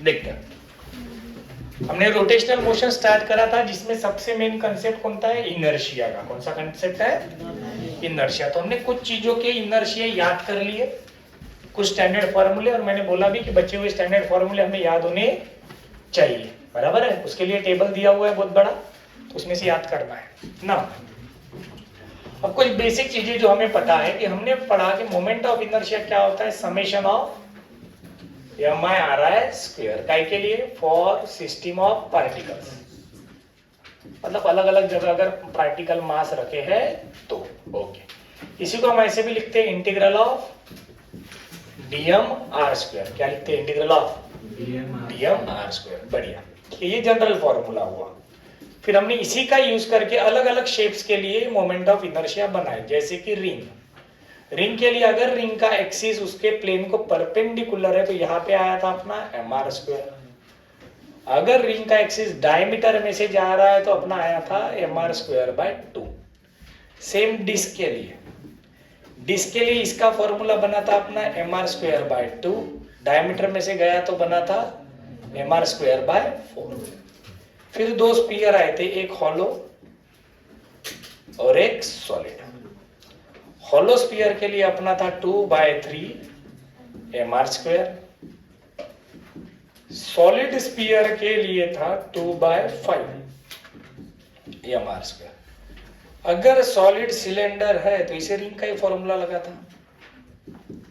देखते हैं। हमने रोटेशनल मोशन स्टार्ट करा था जिसमें सबसे मेन कंसेप्ट कौन सा है? इनर्शिया का। कौन सा कंसेप्ट है? इनर्शिया। तो हमने कुछ चीजों के इनर्शिया याद कर लिए, कुछ स्टैंडर्ड फॉर्मूले, और मैंने बोला भी कि बचे हुए स्टैंडर्ड फॉर्मूले हमें याद होने चाहिए, बराबर है। उसके लिए टेबल दिया हुआ है बहुत बड़ा, तो उसमें से याद करना है ना। अब कुछ बेसिक चीजें जो हमें पता है कि हमने पढ़ा कि मोमेंट ऑफ इनर्शिया क्या होता है? Summation of MI/RI square. काय के लिए? फॉर सिस्टम ऑफ पार्टिकल्स, मतलब अलग अलग जगह अगर पार्टिकल मास रखे हैं तो। ओके, इसी को हम ऐसे भी लिखते हैं, इंटीग्रल ऑफ dm/r स्क्वायर। क्या लिखते हैं? Integral of dm/r square. बढ़िया, ये जनरल फॉर्मूला हुआ। फिर हमने इसी का यूज करके अलग अलग शेप्स के लिए मोमेंट ऑफ इनर्शिया बनाए, जैसे कि रिंग। रिंग के लिए अगर रिंग का एक्सिस उसके प्लेन को परपेंडिकुलर है तो यहाँ पे आया था अपना mr स्क्वायर। अगर रिंग का एक्सिस डायमीटर में से जा रहा है तो अपना आया था mr square by 2। Same disc के लिए, डिस्क के लिए इसका फॉर्मूला बना था अपना mr स्क्वायर बाय 2, डायमीटर में से गया तो बना था mr स्क्वायर बाय 4। फिर दो स्पीयर आए थे, एक हॉलो और एक सॉलिड। हॉलो स्पीयर के लिए अपना था 2/3 mr स्क्वायर, सॉलिड स्पीयर के लिए था 2/5 mr स्क्वायर। अगर सॉलिड सिलेंडर है तो इसे रिंग का ही फॉर्मूला लगा था।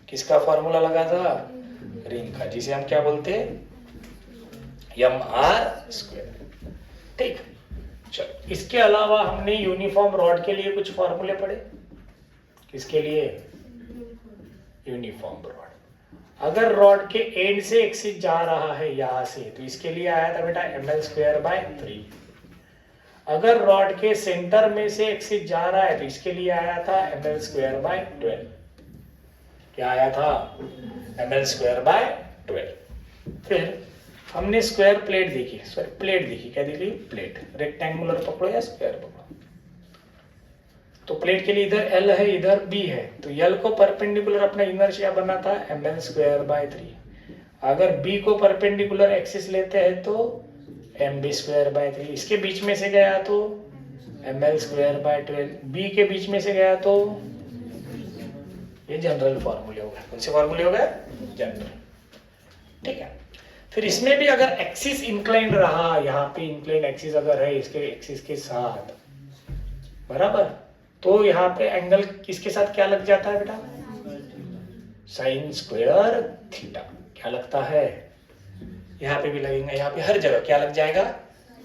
किसका फॉर्मूला लगा था? रिंग का, जिसे हम क्या बोलते हैं? mr square. ठीक, चलो। इसके अलावा हमने यूनिफॉर्म रॉड के लिए कुछ फॉर्मूले पढ़े। किसके लिए? Uniform rod. अगर रॉड के एंड से एक्सिस जा रहा है यहां से, तो इसके लिए आया था बेटा ml स्क्वायर बाय 3। अगर रॉड के सेंटर में से एक्सिस जा रहा है तो इसके लिए आया था ml स्क्वायर बाय 12। क्या आया था? ml square by 12। फिर हमने स्क्वायर प्लेट देखी, प्लेट देखी, क्या देखी? प्लेट। रेक्टेंगुलर पकड़ो या स्क्वायर पकड़ो। तो प्लेट के लिए इधर L है, इधर B है, तो L को परपेंडिकुलर अपना इनर्शिया बना था ml स्क्वायर बाय 3। अगर B को परपेंडिकुलर एक्सिस लेते हैं तो mb स्क्वायर बाय 3। इसके बीच में से गया तो ml स्क्वायर बाय 12। B के बीच में से गया तो ये जनरल फॉर्मूले हो गए। कौन से फॉर्मूले हो गए? जनरल। ठीक है। फिर इसमें भी अगर एक्सिस इंक्लाइन रहा, यहाँ पे इंक्लाइन एक्सिस अगर है इसके एक्सिस के साथ, बराबर, तो यहाँ पे एंगल किसके साथ क्या लग जाता है बेटा? Sine square theta. क्या लगता है? यहाँ पे भी लगेगा, यहाँ पे हर जगह क्या लग जाएगा?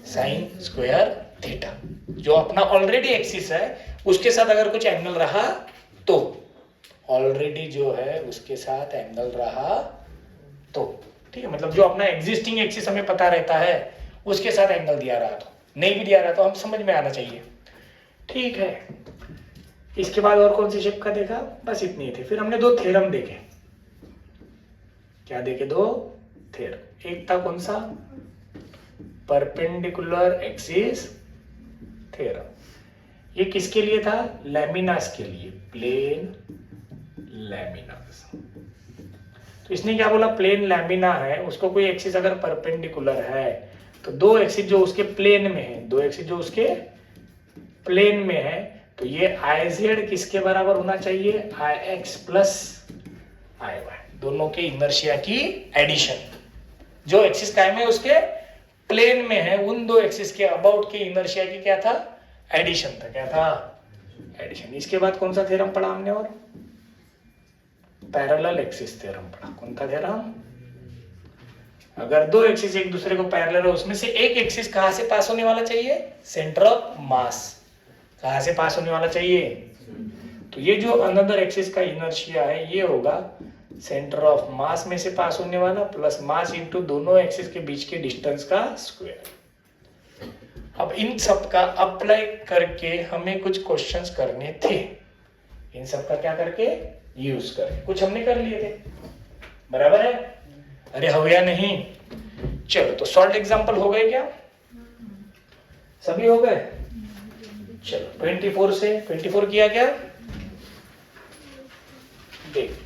Sine square theta. जो अपना ऑलरेडी एक्सिस है उसके साथ अगर कुछ एंगल रहा तो, ऑलरेडी जो है उसके साथ एंगल रहा तो, ठीक है, मतलब जो अपना एग्जिस्टिंग एक्सिस हमें पता रहता है उसके साथ एंगल दिया रहा तो, नहीं भी दिया रहा तो हम समझ में आना चाहिए। ठीक है। इसके बाद और कौन सी शेप का देखा? बस इतनी थे। फिर हमने दो थ्योरम देखे। क्या देखे? दो थ्योरम। एक था कौन सा? Perpendicular axis theorem. ये किसके लिए था? लैमिनास के लिए, प्लेन लैमिनास। तो इसने क्या बोला? प्लेन लैमिना है, उसको कोई एक्सिस अगर परपेंडिकुलर है तो दो एक्सिस जो उसके प्लेन में है, दो एक्सिस जो उसके प्लेन में है, तो ये IZ किसके बराबर होना चाहिए? IX plus IY। दोनों के इनर्शिया की एडिशन। जो एक्सिस कायम है उसके प्लेन में है, उन दो एक्सिस के अबाउट के इनर्शिया की क्या था? एडिशन था। क्या था? एडिशन। इसके बाद कौन सा थ्योरम पढ़ा हमने? और पैरेलल एक्सिस थ्योरम पढ़ा। कौन था थ्योरम? अगर दो एक्सिस एक दूसरे को पैरेलल है, उसमें से एक एक्सिस कहां से पास होने वाला चाहिए? सेंटर ऑफ मास। कहां से पास होने वाला चाहिए? तो ये जो अनदर एक्सिस का इनर्शिया है ये होगा सेंटर ऑफ मास में से पास होने वाला प्लस मास इनटू दोनों एक्सिस के बीच के डिस्टेंस का स्क्वायर। अब इन सब का अप्लाई करके हमें कुछ क्वेश्चंस करने थे। इन सब का क्या करके? यूज करके कुछ हमने कर लिए थे, बराबर है? अरे हो या नहीं? चलो, तो सॉल्व एग्जांपल हो गए क्या? सभी हो गए? चलो 24 से 24 किया क्या? देखते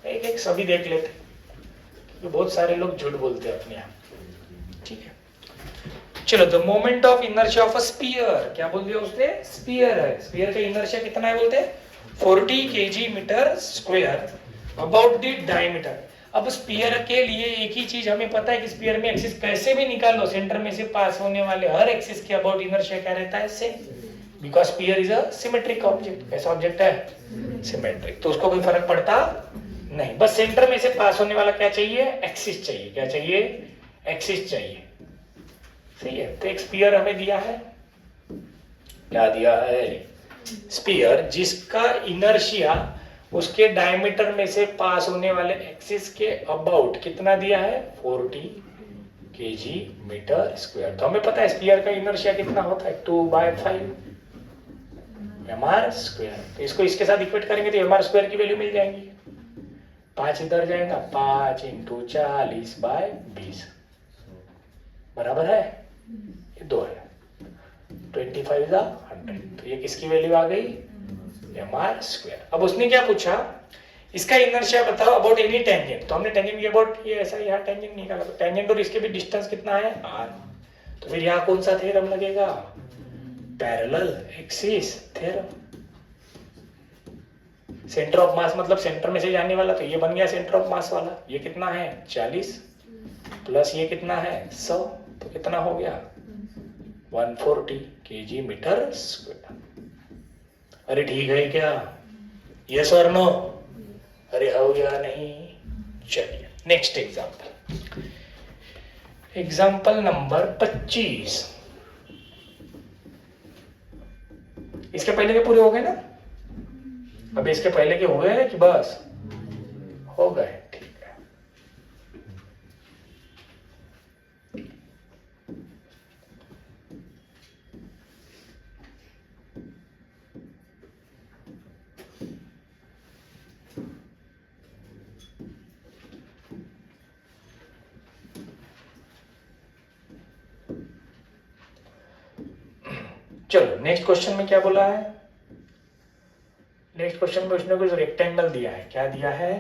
एक एक एक सभी देख लेते, क्योंकि बहुत सारे लोग झूठ बोलते हैं अपने यहाँ। ठीक है, चलो, the moment of inertia of a sphere, क्या बोल दिया उसने, स्फीयर है, स्फीयर का इनर्शिया कितना है बोलते हैं 40 kg metre square about the diameter. अब स्फीयर के लिए एक ही चीज हमें पता है कि स्फीयर में एक्सिस कैसे भी निकालो, सेंटर में से पास होने वाले हर एक्सिस के अबाउट इनर्शिया क्या रहता है, same, because sphere is a symmetric object. कैसा ऑब्जेक्ट है, सिमेट्रिक, तो उसको कोई फर्क पड़ता नहीं, बस सेंटर में से पास होने वाला क्या चाहिए, एक्सिस चाहिए, क्या चाहिए, एक्सिस चाहिए। सही है, तो एक स्फीयर हमें दिया है, क्या दिया है, स्फीयर, जिसका इनर्शिया उसके डायमीटर में से पास होने वाले एक्सिस के अबाउट कितना दिया है, 40 kg मीटर स्क्वायर। तो हमें पता है स्फीयर का इनर्शिया कितना होता है, 2/5 mr स्क्वायर। तो इसको इसके साथ इक्वेट करेंगे तो mr स्क्वायर की वैल्यू मिल जाएंगी, 5 इधर जाएगा, 5 × 40/20 बराबर है, ये 2 है, 25 × 100, तो ये किसकी वैल्यू आ गई, mr स्क्वायर। अब उसने क्या पूछा, इसका इनर्शिया बताओ अबाउट एनी टेंजेंट, तो हमने टेंजेंट के अबाउट ये ऐसा यहाँ टेंजेंट निकाला, तो टेंजेंट और इसके भी डिस्टेंस कितना है, r, तो फिर यहाँ कौन सा थ्योरम लगेगा, parallel axis theorem. Centre of mass मतलब सेंटर में से जाने वाला, तो ये बन गया सेंटर ऑफ मास वाला, ये कितना है 40 प्लस ये कितना है 100, तो कितना हो गया 140 kg मीटर स्क्वायर। अरे ठीक है क्या, यस और नो, अरे हो या नहीं। चलिए नेक्स्ट एग्जांपल, एग्जांपल नंबर 25। इसके पहले के पूरे हो गए ना, अब इसके पहले के हुए हैं कि बस हो गए, ठीक है। चलो नेक्स्ट क्वेश्चन में क्या बोला है, नेक्स्ट क्वेश्चन में उसने कुछ रेक्टेंगल दिया है, क्या दिया है,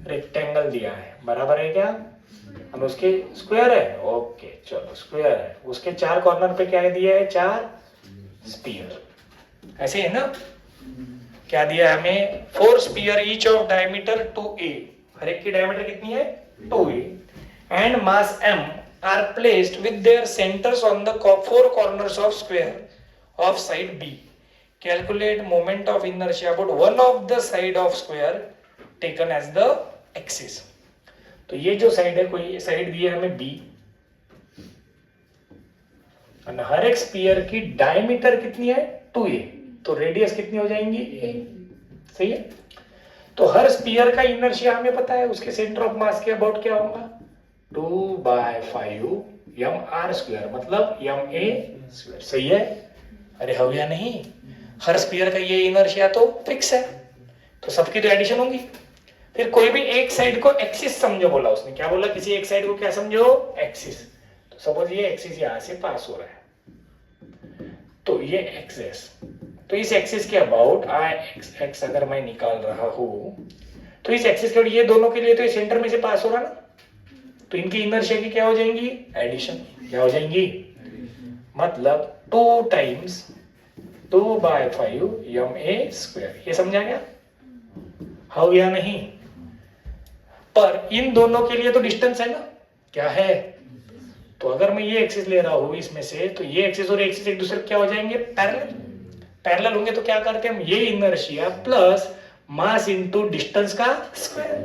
रेक्टेंगल दिया है, बराबर है क्या, अब उसके स्क्वायर है, ओके चलो स्क्वायर है, उसके 4 कॉर्नर पे क्या दिया है, 4 स्फीयर, ऐसे है ना, क्या दिया है हमें, 4 sphere each of diameter 2a, हर एक की डायमीटर कितनी है 2a, and mass m are placed with their centres on the 4 corners of square of side B. Calculate moment of inertia about one of the side of square taken as the axis. तो ये जो side है, कोई side दी है हमें B, और हर एक sphere की डायमीटर कितनी है 2a, तो रेडियस कितनी हो जाएंगी a, सही है। तो हर स्फीयर का इनर्शिया हमें पता है, उसके सेंटर ऑफ मास के अबाउट क्या होगा 2/5 mr स्क्वायर, मतलब ma स्क्वायर, सही है। अरे हो या नहीं, हर स्फीयर का ये इनर्शिया तो फिक्स है, तो सबकी तो एडिशन होंगी। फिर कोई भी एक साइड को एक्सिस समझो बोला उसने, क्या बोला, किसी एक साइड को क्या समझो, एक्सिस। तो सपोज ये एक्सिस यहां से पास हो रहा है, तो ये एक्सिस, तो इस एक्सिस के अबाउट x अगर मैं निकाल रहा हूं, तो इस एक्सिस के ये दोनों के लिए तो ये सेंटर में से पास हो रहा ना, तो इनकी इनर्शिया की क्या हो जाएंगी, एडिशन, क्या हो जाएंगी, मतलब 2 टाइम्स 2/5 ma स्क्वायर, ये समझा क्या, हाँ या नहीं। पर इन दोनों के लिए तो डिस्टेंस है ना, क्या है, तो अगर मैं ये एक्सिस ले रहा हूं इसमें से, तो ये एक्सिस और एक्सिस एक दूसरे क्या हो जाएंगे, पैरेलल, पैरेलल होंगे, तो क्या करते हैं हम, ये inertia plus mass into distance का स्क्वायर,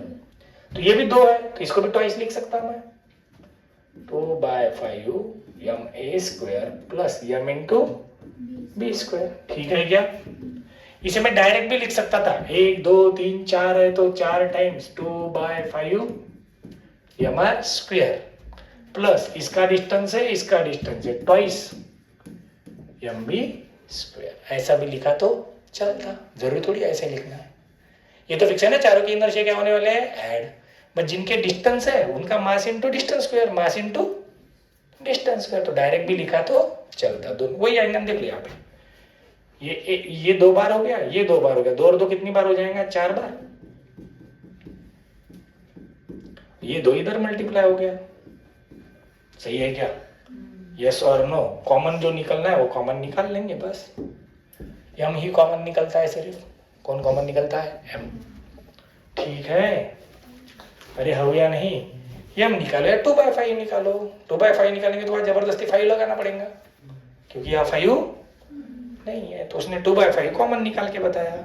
तो ये भी 2 है, तो इसको भी ट्वाइस लिख सकता हूं मैं, 2/5 ma square plus m into b square, ठीक है क्या। इसे मैं डायरेक्ट भी लिख सकता था, 1 2 3 4 है तो 4 टाइम्स 2/5 mr स्क्वायर प्लस इसका डिस्टेंस है, इसका डिस्टेंस है ट्वाइस mb स्क्वायर, ऐसा भी लिखा तो चलता, जरूरी थोड़ी ऐसे लिखना है। ये तो फिक्स है ना, चारों की इनर्शिया क्या होने वाले हैं, ऐड, बट जिनके डिस्टेंस है उनका mass into distance square, mass into distance square, तो डायरेक्ट भी लिखा तो चलता, दोनों वही एंगल देख लिया आपने, ये 2 बार हो गया, ये 2 बार हो गया, 2 और 2 कितनी बार हो जाएगा, 4 बार, ये 2 इधर मल्टीप्लाई हो गया, सही है क्या? यस और नो, कॉमन जो निकलना है वो कॉमन निकाल लेंगे बस। m ही कॉमन निकलता है सिर्फ, कौन कॉमन निकलता है? m। ठीक है, अरे हो या नहीं? m निकालो या 2/5 निकालो। 2/5 निकालेंगे तो बाद जबरदस्ती 5 लगाना पड़ेगा, क्योंकि यहाँ 5 नहीं है, तो उसने 2/5 कॉमन निकाल के बताया।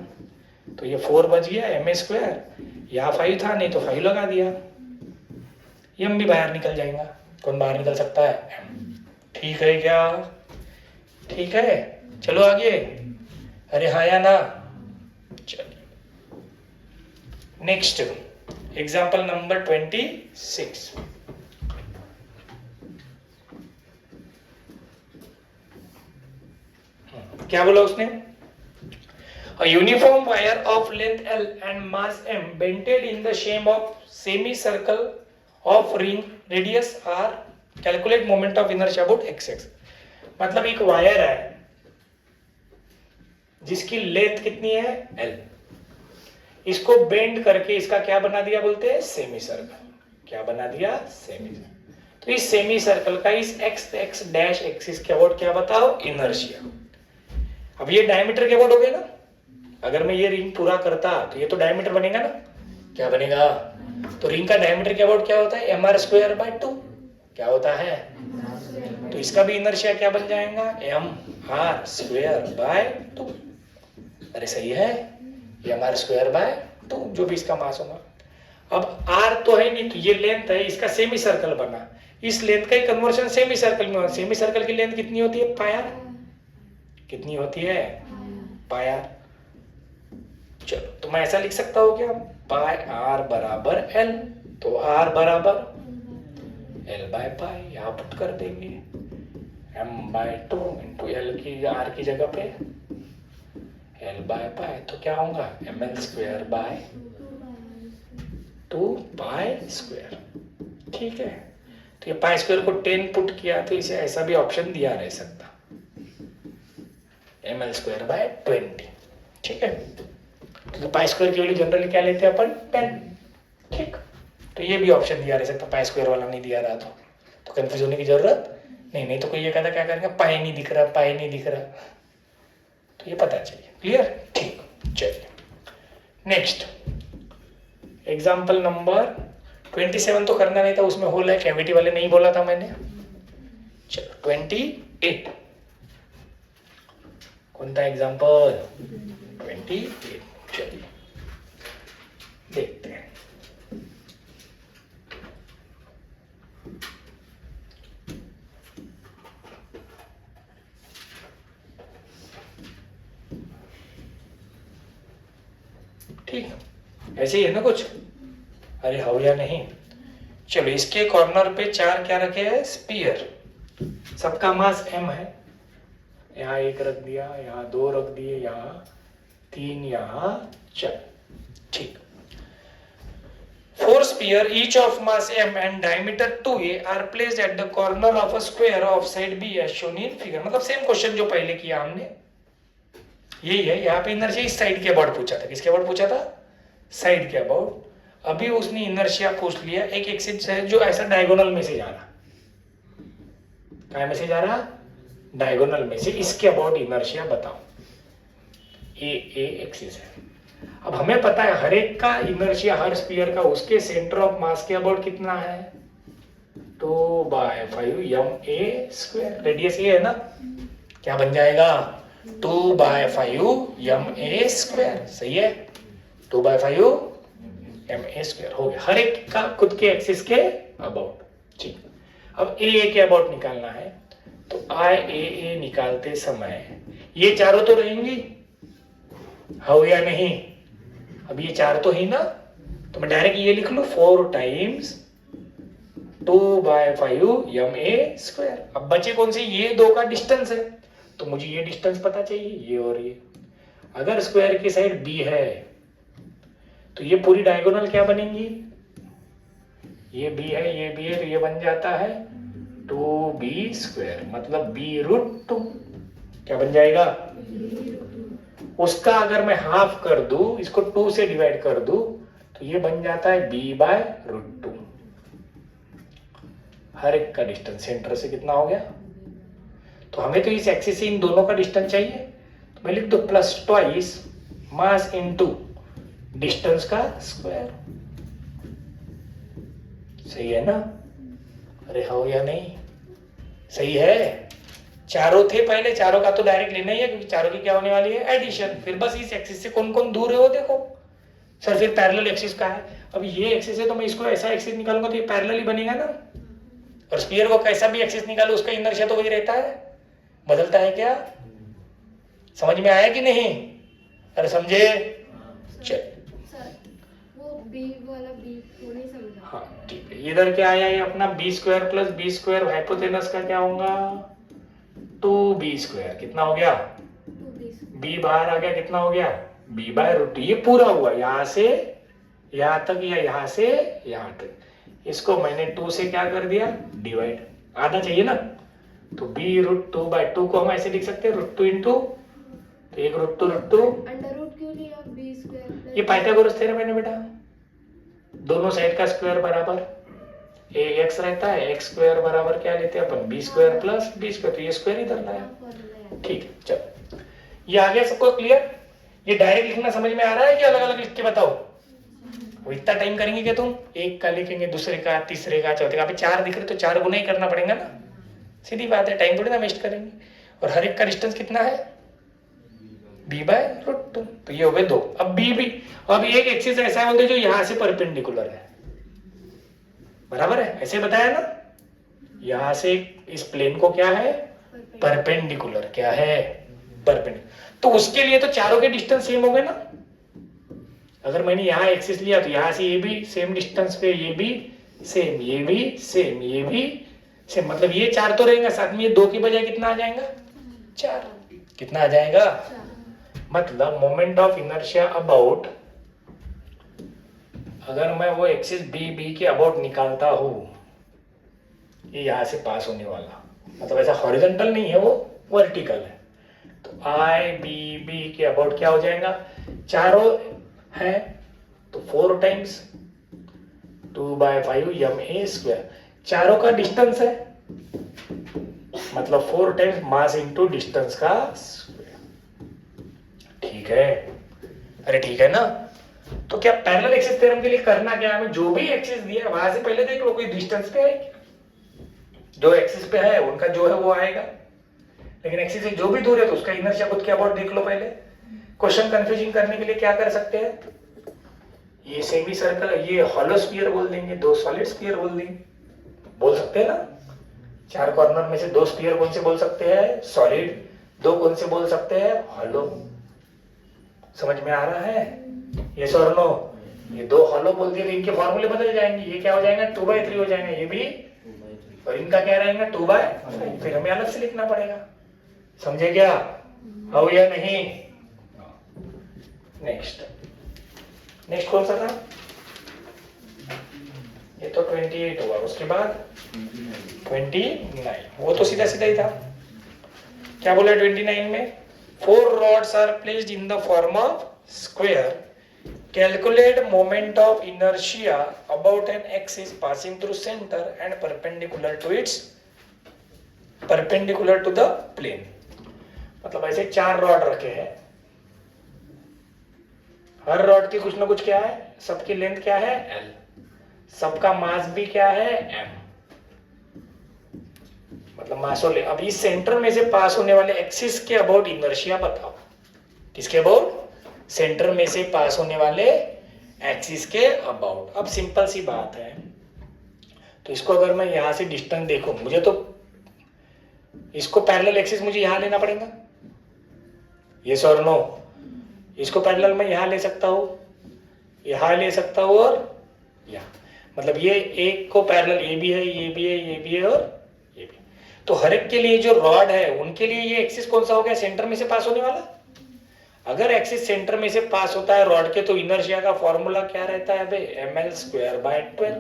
तो ये 4 बच गया, ma², यहाँ 5 था नहीं तो 5 लगा दिया, m भी बाहर निकल जाएगा। कौन बाहर निकल सकता है? m। ठीक है क्या? ठीक है, चलो आगे। अरे हाँ या ना? चलिए नेक्स्ट एग्जाम्पल नंबर 26। क्या बोला उसने? A uniform wire of length L and mass m bended in the shape of semicircle of ring radius r, calculate moment of inertia about x। मतलब एक वायर है जिसकी लेंथ कितनी है? L, इसको बेंड करके इसका क्या बना दिया बोलते हैं? Semi circle. क्या बना दिया? Semi circle. तो इस सेमी सर्कल का इस x डैश एक्सिस के अबाउट क्या बताओ? इनर्शिया। अब ये डायमीटर के अबाउट हो गया ना, अगर मैं ये रिंग पूरा करता तो ये तो डायमीटर बनेगा ना, क्या बनेगा? तो रिंग का डायमीटर के अबाउट क्या होता है? mr²/2। क्या होता है? तो इसका भी इनर्शिया क्या बन जाएगा? mr²/2। अरे सही है, mr²/2 जो भी इसका मास होगा। अब r तो है नहीं, तो ये लेंथ है, इसका सेमी सर्कल बना, इस लेंथ का ही कन्वर्शन सेमी सर्कल में। सेमी सर्कल की लेंथ कितनी होती है? पायर। कितनी होती है? पायर। चलो तो मैं ऐसा लिख सकता हूँ क्या? पाई r बराबर l, तो r बराबर l/पाई, यहाँ पुट कर देंगे m/2 इंटू l की r की जगह पे l/पाई, तो क्या होगा? ml²/2π²। ठीक है, तो ये π² को 10 पुट किया तो इसे ऐसा भी ऑप्शन दिया रह सकता, ml²/20। ठीक है, तो π² के लिए जनरली क्या लेते हैं अपन? 10। ठीक, तो ये भी ऑप्शन दिया रह सकता, π² वाला नहीं दिया रहा तो कंफ्यूज होने की जरूरत नहीं तो कोई ये कहता क्या करेंगे? पाई नहीं दिख रहा, पाई नहीं दिख रहा, तो ये पता चाहिए। क्लियर? ठीक, चलिए नेक्स्ट एग्जाम्पल नंबर 27 तो करना नहीं था, उसमें होल है, कैविटी वाले नहीं बोला था मैंने। चलो 28, कौन था एग्जाम्पल? 28। चलिए देखते हैं। ठीक, ऐसे ही है ना कुछ? अरे हो या नहीं? चलो इसके कॉर्नर पे 4 क्या रखे हैं? स्पीयर। सबका मास m है, यहाँ 1 रख दिया, यहाँ 2 रख दिए, यहाँ 3, यहाँ 4। ठीक, 4 sphere each of mass m and diameter 2a are placed at the corner of a square of side b as shown in figure। मतलब सेम क्वेश्चन जो पहले किया हमने, यही है। यहाँ पे इनर्शिया इस साइड के अबाउट पूछा था। किसके अबाउट पूछा था? साइड के अबाउट। अभी उसने इनर्शिया पूछ लिया एक एक्सिस है जो ऐसा डायगोनल में से जा रहा। क्या में से जा रहा? डायगोनल में से। इसके अबाउट इनर्शिया बताओ। ए एक्सिस है। अब हमें पता है हर एक का इनर्शिया, हर स्फीयर का उसके सेंटर ऑफ मास के अबाउट कितना है? 2/5 ma²। रेडियस ये है ना, क्या बन जाएगा? 2/5 ma²। सही है, 2/5 ma² हो गया। हर एक का खुद के एक्सिस के अबाउट। ठीक, अब ए के अबाउट निकालना है, तो IA निकालते समय ये चारों तो रहेंगी, हो या नहीं? अब ये 4 तो ही ना, तो मैं डायरेक्ट ये लिख लूं 4 टाइम्स 2/5 ma²। अब बचे कौन से? ये 2 का डिस्टेंस है, तो मुझे ये डिस्टेंस पता चाहिए, ये और ये। अगर स्क्वायर की साइड b है तो ये पूरी डायगोनल क्या बनेंगी? ये b है, ये b है, तो ये बन जाता है 2b², मतलब b√2। क्या बन जाएगा? उसका अगर मैं हाफ कर दूं, इसको 2 से डिवाइड कर दूं, तो ये बन जाता है b/√2। हर एक का डिस्टेंस सेंटर से कितना हो गया, तो हमें तो इस एक्सिस से इन दोनों का डिस्टेंस चाहिए, तो मैं लिख दो plus twice mass into distance का स्क्वायर। सही है ना? अरे हो या नहीं? सही है। चारों थे पहले, चारों का तो डायरेक्ट लेना ही है क्योंकि चारों की क्या होने वाली है, एडिशन। फिर बस इस एक्सिस से कौन कौन दूर है वो देखो। सर फिर पैरेलल एक्सिस का है, अब ये एक्सिस है तो मैं इसको ऐसा एक्सिस निकालूंगा तो ये पैरेलल ही बनेगा ना। और स्फीयर को कैसा भी एक्सिस निकालो उसका इनर्शिया तो वही रहता है, बदलता है क्या? समझ में आया कि नहीं? अरे समझे? चल हाँ ठीक है। इधर क्या आया, ये अपना B square plus B square, hypotenuse का क्या होगा 2b स्क्वायर। कितना हो गया? b बाहर आ गया, कितना हो गया b बाय रूट। ये पूरा हुआ यहाँ से यहाँ तक या यहाँ से यहाँ तक। इसको मैंने 2 से क्या कर दिया, डिवाइड। आना चाहिए ना, तो b रूट 2 बाय 2 को हम ऐसे लिख सकते हैं रूट 2 इंटू, तो एक रूट 2 अंडर रूट क्यों लिया b स्क्वायर? ये पाइथागोरस थ्योरम है ना बेटा, दोनों साइड का स्क्वायर बराबर ए एक्स रहता है, एक्स स्क्वायर बराबर क्या लेते हैं अपन, B square plus B square, तो ये स्क्वायर इधर लाया। ठीक है चलो, ये आ गया सबको क्लियर? ये डायरेक्ट लिखना समझ में आ रहा है कि अलग अलग लिख के बताओ? वो इतना टाइम करेंगे क्या तुम? एक का लिखेंगे, दूसरे का, तीसरे का, चौथे का। अभी 4 दिख रहे तो 4 गुना ही करना पड़ेगा ना, सीधी बात है, टाइम थोड़ी ना वेस्ट करेंगे। और हर एक का डिस्टेंस कितना है, b बाय रूट 2, तो ये हो गए 2। अब b भी, अब एक एक्सिस ऐसा है बोलते जो यहां से परपेंडिकुलर है, बराबर है, ऐसे बताया ना, यहां से इस प्लेन को क्या है, परपेंडिकुलर, क्या है, परपेंडिकुलर। तो उसके लिए तो चारों के डिस्टेंस सेम हो गए ना। अगर मैंने यहाँ एक्सिस लिया तो यहाँ से ये भी सेम डिस्टेंस पे, ये भी सेम, ये भी सेम, ये भी सेम, मतलब ये 4 तो रहेगा, साथ में ये 2 की बजाय कितना आ जाएगा, 4। कितना आ जाएगा, मतलब मोमेंट ऑफ इनर्शिया अबाउट, अगर मैं वो एक्सिस बी के अबाउट निकालता हूं, ये यहां से पास होने वाला, मतलब ऐसा हॉरिजॉन्टल नहीं है, वो वर्टिकल है, तो आई बी के अबाउट क्या हो जाएगा, चारों है तो 4 टाइम्स 2 बाय 5 यम ए स्क्वायर, चारों का डिस्टेंस है, मतलब 4 टाइम्स मास इनटू डिस्टेंस का स्क्वायर। ठीक है? अरे ठीक है ना? तो क्या पैरेलल एक्सिस थ्योरम के लिए करना क्या है, हमें जो भी एक्सिस दिया वहां से पहले देख लो कोई डिस्टेंस पे है, जो एक्सिस पे है उनका जो है वो आएगा, लेकिन एक्सिस से जो भी दूर है तो उसका इनर्शिया खुद के अबाउट देख लो पहले। क्वेश्चन कंफ्यूजिंग करने के लिए क्या कर सकते हैं, ये सेमी सर्कल, ये हॉलो स्फीयर बोल देंगे, 2 सॉलिड स्फीयर बोल देंगे, बोल सकते हैं ना। 4 कॉर्नर में से 2 स्फीयर कौन से बोल सकते हैं, सॉलिड, 2 कौन से बोल सकते हैं, हॉलो। समझ में आ रहा है, यस और नो? ये 2 हॉलो बोल दिए तो इनके फॉर्मूले बदल जाएंगे, ये क्या हो जाएगा 2/3 हो जाएगा, ये भी, और इनका क्या रहेगा 2/5, फिर हमें अलग से लिखना पड़ेगा। समझे क्या, हो या नहीं? नेक्स्ट कौन सा था, ये तो 28 हुआ, उसके बाद 29, वो तो सीधा सीधा ही था। क्या बोला 29 में, 4 rods are placed in the form of square. Calculate moment of inertia about an axis passing through center and perpendicular to the plane. मतलब ऐसे 4 रॉड रखे हैं, हर रॉड की कुछ ना कुछ क्या है, सबकी लेंथ क्या है L, सबका मास भी क्या है M, मतलब मास ले। अब इस सेंटर में से पास होने वाले एक्सिस के अबाउट इनर्शिया बताओ, किसके अबाउट, सेंटर में से पास होने वाले एक्सिस के अबाउट। अब सिंपल सी बात है, तो इसको अगर मैं यहां से डिस्टेंस देखो, मुझे तो इसको पैरेलल एक्सिस मुझे यहां लेना पड़ेगा, यस और नो? इसको पैरेलल मैं यहां ले सकता हूं, यहां ले सकता हूं, और यहां, मतलब ये एक को पैरेलल ये भी है, ये भी है, ये भी है और ये भी। तो हर एक के लिए जो रॉड है उनके लिए ये एक्सिस कौन सा हो गया, सेंटर में से पास होने वाला। अगर एक्सिस सेंटर में से पास होता है रॉड के, तो इनर्शिया का फॉर्मूला क्या रहता है भाई, ml²/12,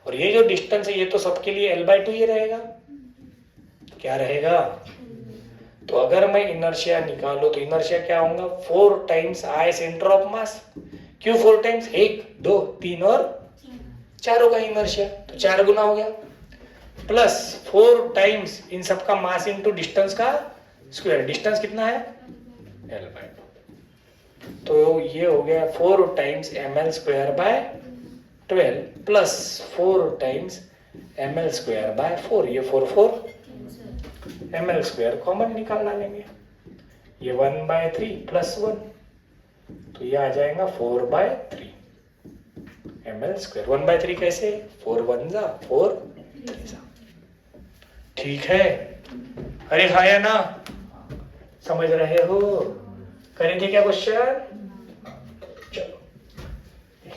और ये जो डिस्टेंस है ये तो सबके लिए L/2 ही रहेगा, क्या रहेगा। तो अगर मैं इनर्शिया निकालूं तो इनर्शिया क्या होगा, 4 टाइम्स I सेंटर ऑफ मास। क्यों 4 टाइम्स, 1 2 3 और चारों का इनर्शिया, तो 4 गुना हो गया। प्लस 4 टाइम्स इन सबका मास इनटू डिस्टेंस का स्क्वायर। डिस्टेंस कितना है? L/2। तो ये हो गया 4 times ml square by 12 plus 4 times ml square by 4। ये 4 ml स्क्वायर कॉमन निकाल डालेंगे। ये 1/3 प्लस 1, तो ये आ जाएगा 4/3 ml स्क्वायर। 1/3 कैसे? 4 1 जा 4 3 जा। ठीक है, अरे हाँ या ना, समझ रहे हो? करेंगे क्या क्वेश्चन? चलो,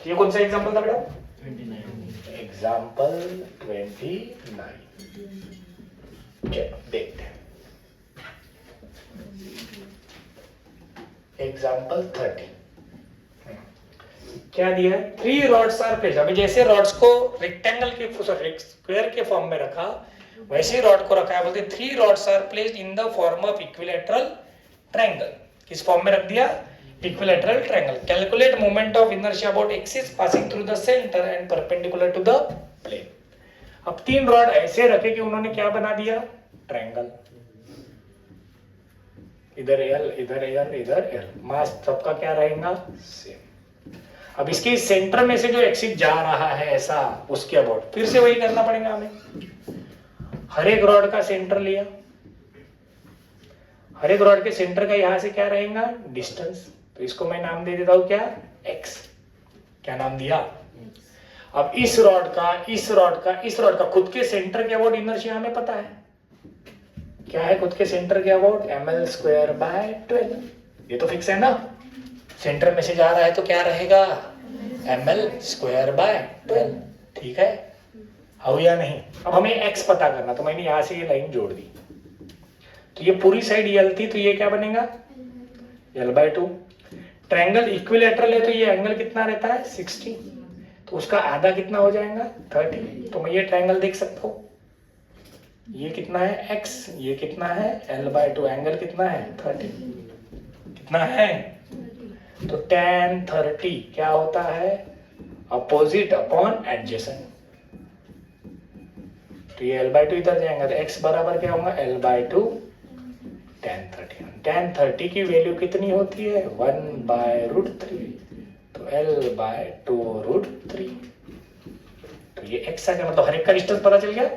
ये कौन सा एग्जांपल था बेटा? 29। एग्जांपल 29। चलो देखते हैं एग्जांपल 30। क्या दिया है? 3 रॉड्स आर प्लेस्ड। अभी जैसे रॉड्स को रेक्टेंगल के स्क्वायर के फॉर्म में रखा, वैसे ही रॉड को रखा है। बोलते 3 rods are placed in the form of equilateral triangle. किस फॉर्म में रख दिया? Equilateral triangle. Calculate moment of inertia about axis passing through the centre and perpendicular to the plane. अब 3 रॉड ऐसे रखे कि उन्होंने क्या बना दिया? ट्रायंगल। इधर एल, इधर एल, इधर एल। मास सबका क्या रहेगा? सेम। अब इसके सेंटर में से जो एक्सिस जा रहा है ऐसा, उसके अबाउट फिर से वही करना पड़ेगा हमें। हर एक रॉड का सेंटर लिया, हर एक रॉड के सेंटर का यहां से क्या रहेगा? डिस्टेंस। तो इसको मैं नाम दे देता हूं क्या? x। क्या नाम दिया? अब इस रॉड का, इस रॉड का, इस रॉड का खुद के सेंटर के अबाउट इनर्शिया हमें पता है। क्या है खुद के सेंटर के अबाउट? ml square by 12। ये तो फिक्स है ना? सेंटर में से जा रहा है तो क्या रहेगा? ml square by 12। ठीक है, हो या नहीं? अब हमें x पता करना, तो मैंने यहां से ये लाइन जोड़ दी। तो ये पूरी साइड L थी, तो ये क्या बनेगा? L/2। ट्रायंगल इक्विलैटरल है, तो ये एंगल कितना रहता है? 60। तो उसका आधा कितना हो जाएगा? 30। तो मैं ये ट्रायंगल देख सकता हूँ। ये कितना है? x। ये कितना है? L/2। एंगल कितना है? 30। कितना है? तो tan 30 क्या होता है? Opposite upon adjacent. तो ये L/2 इधर जाएगा, तो x बराबर क्या होगा? L/2 tan 30। tan 30 की वैल्यू कितनी होती है? 1/√3। तो L/2√3। तो ये x आ गया, मतलब हर एक का डिस्टेंस पता चल गया।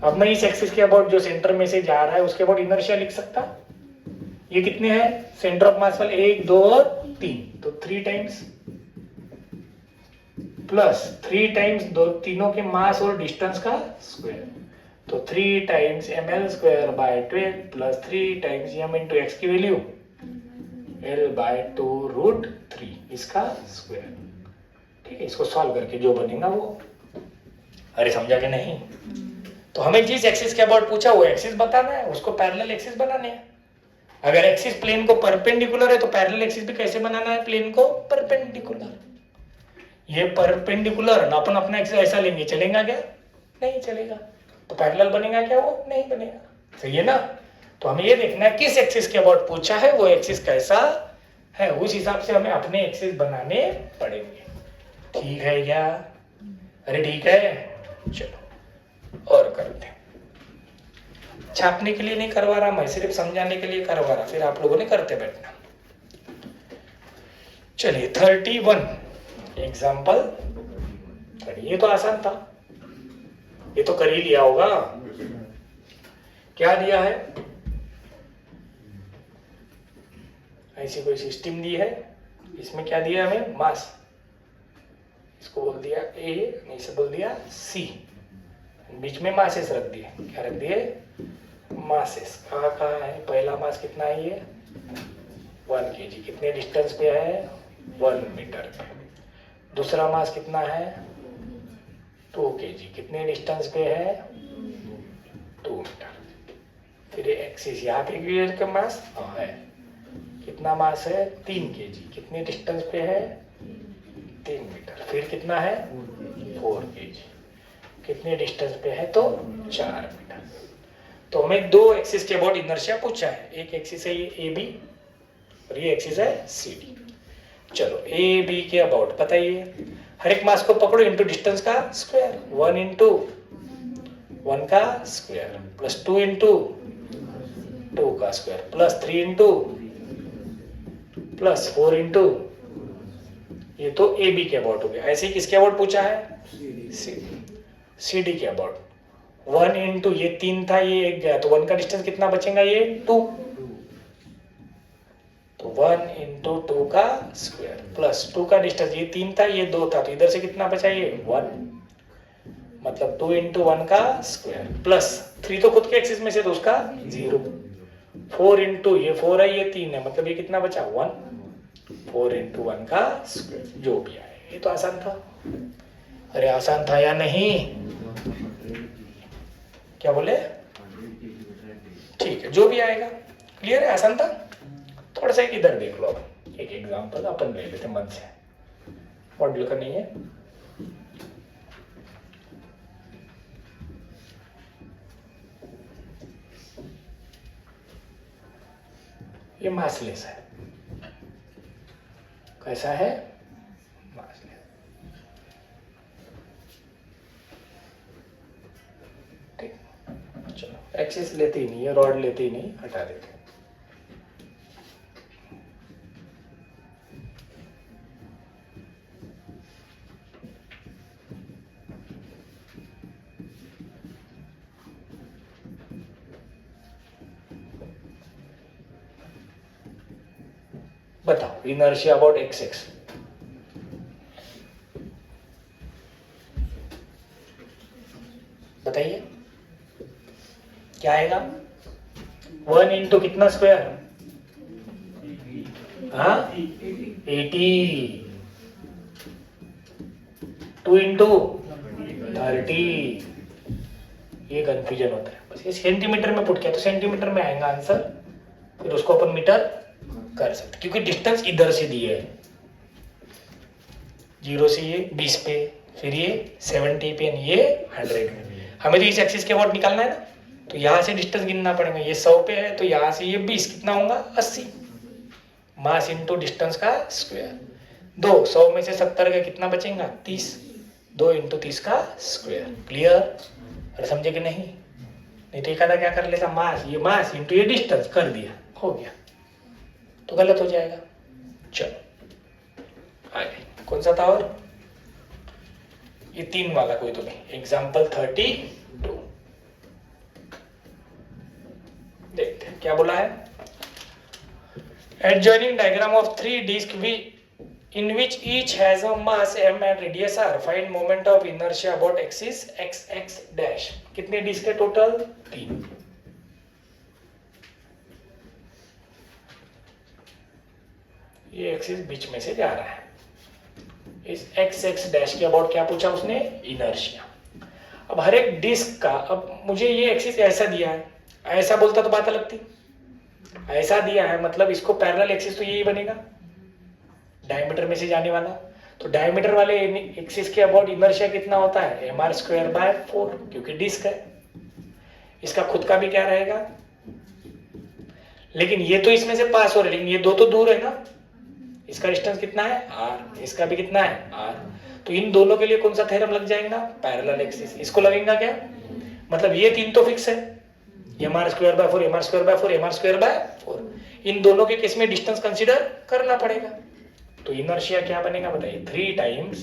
अब मैं इस एक्सिस के अबाउट जो सेंटर में से जा रहा है उसके अबाउट इनर्शिया लिख सकता। ये कितने हैं? सेंटर ऑफ मास वाले 1 2 और 3, तो 3 टाइम्स प्लस 3 टाइम्स दो तीनों के मास और डिस्टेंस का स्क्वायर। तो 3 times ml square by 12 plus 3 times m into x की वैल्यू L/2√3 इसका स्क्वायर। ठीक है, इसको सॉल्व करके जो बनेगा वो। अरे समझा कि नहीं? तो हमें जिस एक्सिस के अबाउट पूछा वो एक्सिस बताना है, उसको पैरेलल एक्सिस बनाने हैं। अगर एक्सिस प्लेन को परपेंडिकुलर है तो पैरेलल एक्सिस भी कैसे बनाना है? प्लेन को परपेंडिकुलर। ये परपेंडिकुलर ना, अपन अपना एक्सिस ऐसा लेंगे, चलेगा क्या? नहीं चलेगा। तो पैरेलल बनेगा क्या? वो नहीं बनेगा। सही है ना? तो हमें ये देखना है किस एक्सिस के अबाउट पूछा है, वो एक्सिस कैसा है, उस हिसाब से हमें अपने एक्सिस बनाने पड़ेंगे। ठीक है क्या? अरे ठीक है, चलो और करते हैं। छापने के लिए नहीं करवा रहा मैं, सिर्फ समझाने के लिए करवा रहा, फिर आप लोगों ने करते बैठना। चलिए 31 एग्जाम्पल। ये तो आसान था, ये तो कर ही लिया होगा। क्या दिया है? ऐसी कोई सिस्टम दी है, इसमें क्या दिया हमें? मास। इसको बोल दिया A, इसे बोल दिया C, बीच में मासेस रख दिए। क्या रख दिए? मासेस। कहाँ कहाँ है? पहला मास कितना है? ये 1 kg। कितने डिस्टेंस पे है? 1 मीटर पे। दूसरा मास कितना है? 2 kg। कितने डिस्टेंस पे है? 2 मीटर। फिर एक्सिस यहाँ पे भी का मास है। कितना मास है? 3 kg। कितने डिस्टेंस पे है? 3 मीटर। फिर कितना है? 4 kg। कितने डिस्टेंस पे है? तो 4 मीटर। तो हमें 2 एक्सिस के अबाउट इनर्शिया पूछा है। एक एक्सिस है ये AB और ये एक्सिस है CD। चलो AB के अबाउट बताइए। हर एक मास को पकड़ो इनटू डिस्टेंस का स्क्वायर। 1 इंटू 1 का स्क्वायर प्लस 2 इंटू 2 का square plus 3 into plus 4 into, ये तो ए बी के अबाउट हो गया। ऐसे ही किसके अबाउट पूछा है? सी डी के अबाउट। 1 इंटू ये 3 था, ये 1 गया, तो 1 का डिस्टेंस कितना बचेगा? ये 2। तो 1 इंटू 2 का स्क्वायर प्लस 2 का डिस्टेंस, ये 3 था, ये 2 था, तो इधर से कितना बचा? ये 1, मतलब 2 इंटू 1 का स्क्वायर प्लस 3 तो खुद के एक्सिस में से, तो उसका 0। 4 इंटू ये 4 है, ये 3 है, मतलब ये कितना बचा? 1। 4 इंटू 1 का स्क्वायर, जो भी आए। ये तो आसान था। अरे आसान था या नहीं? क्या बोले? ठीक है, जो भी आएगा। क्लियर है? आसान था। थोड़ा सा इधर देख लो, एक एग्जांपल अपन ले लेते मन से, मॉड्यूल का नहीं है। ये मासलेस है। कैसा है? मासलेस। ठीक, चलो एक्सिस लेते ही नहीं है, रॉड लेते ही नहीं, हटा देते। बताओ इनर्शिया अबाउट एक्स एक्स। बताइए क्या आएगा? 1 इंटू कितना स्क्वायर? हाँ 80। 2 इंटू 30। ये कंफ्यूजन होता है, बस ये सेंटीमीटर में पुट किया तो सेंटीमीटर में आएगा आंसर, फिर उसको अपन मीटर कर सकते, क्योंकि डिस्टेंस इधर से दिए है, 0 से ये 20 पे, फिर ये 70 पे, ये 100 में। हमें तो इस एक्सिस के अबाउट निकालना है ना, तो यहाँ से डिस्टेंस गिनना पड़ेगा। ये 100 पे है, तो यहाँ से ये 20 कितना होगा? 80। मास इंटू डिस्टेंस का स्क्वायर। 2 100 में से 70 का कितना बचेगा? 30। 2 इंटू 30 का स्क्वायर। क्लियर? अरे समझे कि नहीं? नहीं तो एक आधा क्या कर लेता, मास इंटू ये डिस्टेंस कर दिया, हो गया, तो गलत हो जाएगा। चलो आगे कौन सा था? और ये 3 वाला कोई तो नहीं। एग्जाम्पल 32 देखते हैं क्या बोला है। Adjoining diagram of 3 discs in which each has a mass m and radius r, find moment of inertia about axis x x dash। कितने डिस्क है टोटल? 3। ये एक्सिस बीच में से जा रहा है। इस एक्स एक्स डैश के अबाउट क्या पूछा उसने? इनर्शिया। अब हर एक डिस्क का, अब मुझे ये एक्सिस ऐसा दिया है, ऐसा बोलता तो बात अलग थी, ऐसा दिया है मतलब इसको पैरेलल एक्सिस तो यही बनेगा, डायमीटर में से जाने वाला। तो डायमीटर वाले एक्सिस के अबाउट इनर्शिया कितना होता है? mr²/4, क्योंकि डिस्क है। इसका खुद का भी क्या रहेगा? लेकिन ये तो इसमें से पास हो रहे, लेकिन ये दो तो दूर है ना, इसका डिस्टेंस कितना है? r, इसका भी कितना है? r। तो इन दोनों के लिए कौन सा थ्योरम लग जाएगा? Parallel axis. इसको लगेगा क्या? मतलब ये 3 तो फिक्स है, mr²/4, mr²/4, mr²/4। इन दोनों के केस में डिस्टेंस कंसीडर करना पड़ेगा। तो इनर्शिया क्या बनेगा बताइए? 3 टाइम्स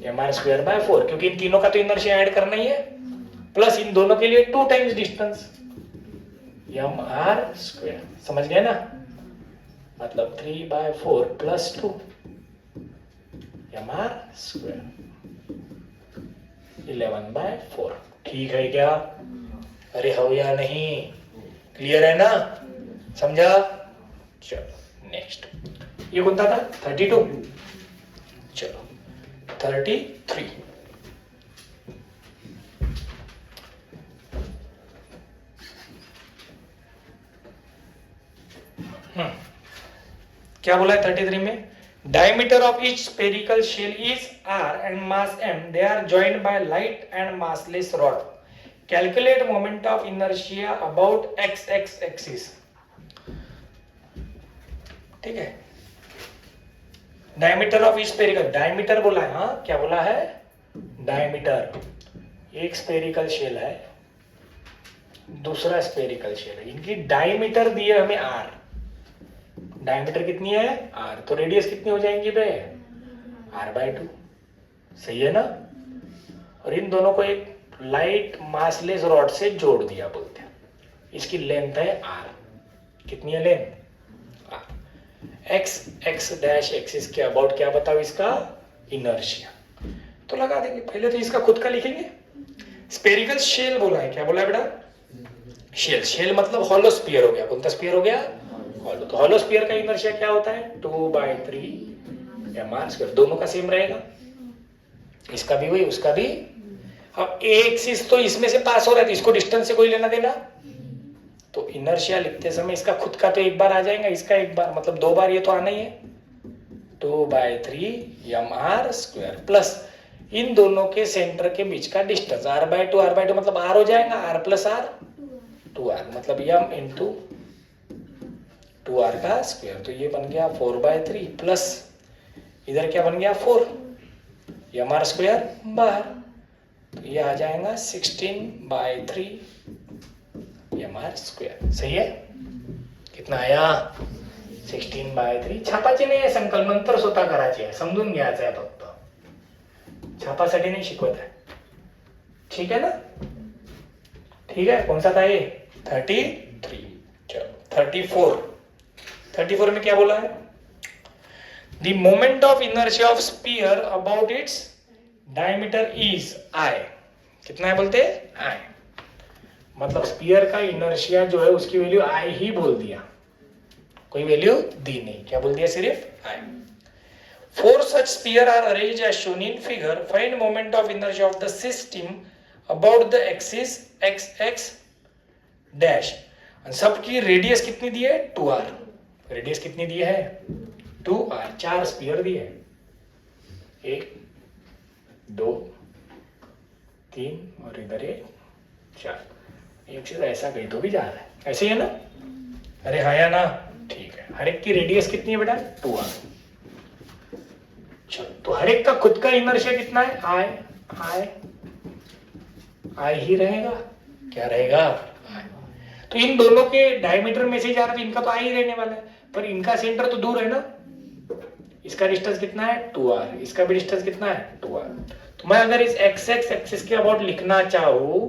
mr²/4, क्योंकि इन तीनों का तो इनर्शिया ऐड करना ही है, प्लस इन दोनों के लिए 2 टाइम्स डिस्टेंस mr²। समझ गए ना? मतलब 3/4 प्लस 2 mr², 11/4। ठीक है क्या? अरे हो या नहीं? क्लियर है ना? समझा? चलो नेक्स्ट, ये कौन सा था? 32। चलो 33। क्या बोला है 33 में? Diameter of each spherical shell is r and mass m, they are joined by light and massless rod, calculate moment of inertia about x x axis। ठीक है, diameter of each spherical, diameter बोला है, हाँ क्या बोला है? Diameter एक spherical shell है, दूसरा स्फेरिकल शेल है, इनकी डायमीटर दी है हमें आर, डायमीटर कितनी है आर, तो रेडियस कितनी हो जाएंगी बे r/2, सही है ना। और इन दोनों को एक लाइट मासलेस रॉड से जोड़ दिया बोलते हैं, इसकी लेंथ है r, कितनी है length r, x dash axis के अबाउट क्या बताओ इसका इनर्शिया, तो लगा देंगे। पहले तो इसका खुद का लिखेंगे, स्पेरिकल शेल बोला है, क्या बोला है बेटा शेल, शेल मतलब हॉलो स्फीयर हो गया, कौन सा स्फीयर हो गया हॉलो, तो हॉलो स्फीयर का इनर्शिया क्या होता है 2/3 mr², दोनों का सेम रहेगा, इसका भी वही उसका भी। अब ए एक्सिस तो इसमें से पास हो रहा है, तो इसको डिस्टेंस से कोई लेना देना, तो इनर्शिया लिखते समय इसका खुद का तो एक बार आ जाएगा, इसका एक बार, मतलब दो बार ये तो आना ही है, 2/3 mr² प्लस इन दोनों के सेंटर के बीच का डिस्टेंस r/2 मतलब r हो जाएगा, r प्लस r 2r मतलब m इंटू 2r का स्क्वायर, तो ये बन गया 4/3 प्लस इधर क्या बन गया 4 mr² बाहर, तो ये आ जाएगा 16/3 mr², सही है। कितना आया 16/3, छापाचे नाही आहे संकल्प, नंतर स्वतः करायची आहे, समजून घ्यायचं आहे फक्त, छापासाठी नहीं शिकवत है, ठीक है ना। ठीक है, कौन सा था ये 33, चलो 34 में क्या बोला है, the moment of inertia of sphere about its diameter is I, कितना है बोलते आई, मतलब स्पीयर का इनर्शिया जो है उसकी वैल्यू आई ही बोल दिया, कोई वैल्यू दी नहीं, क्या बोल दिया सिर्फ आई। Four such spheres are arranged as shown in figure. Find moment of inertia of the system about the axis x dash. और सबकी रेडियस कितनी दी है 2r, रेडियस कितनी दी है 2r, 4 स्पीयर दिए, 1 2 3 और इधर 4, एक चीज ऐसा कहीं तो भी जा रहा है, ऐसे ही है ना, अरे हाँ या ना, ठीक है। हर एक की रेडियस कितनी है बेटा 2r, तो हर एक का खुद का इनर्शिया कितना है आई ही रहेगा, क्या रहेगा आई। तो इन दोनों के डायमीटर में से जा रहा है, तो इनका तो आई ही रहने वाला है, पर इनका सेंटर तो दूर है ना, इसका डिस्टेंस कितना है 2r, इसका भी डिस्टेंस कितना है 2r, तो मैं अगर इस x एक्सिस के अबाउट लिखना चाहूं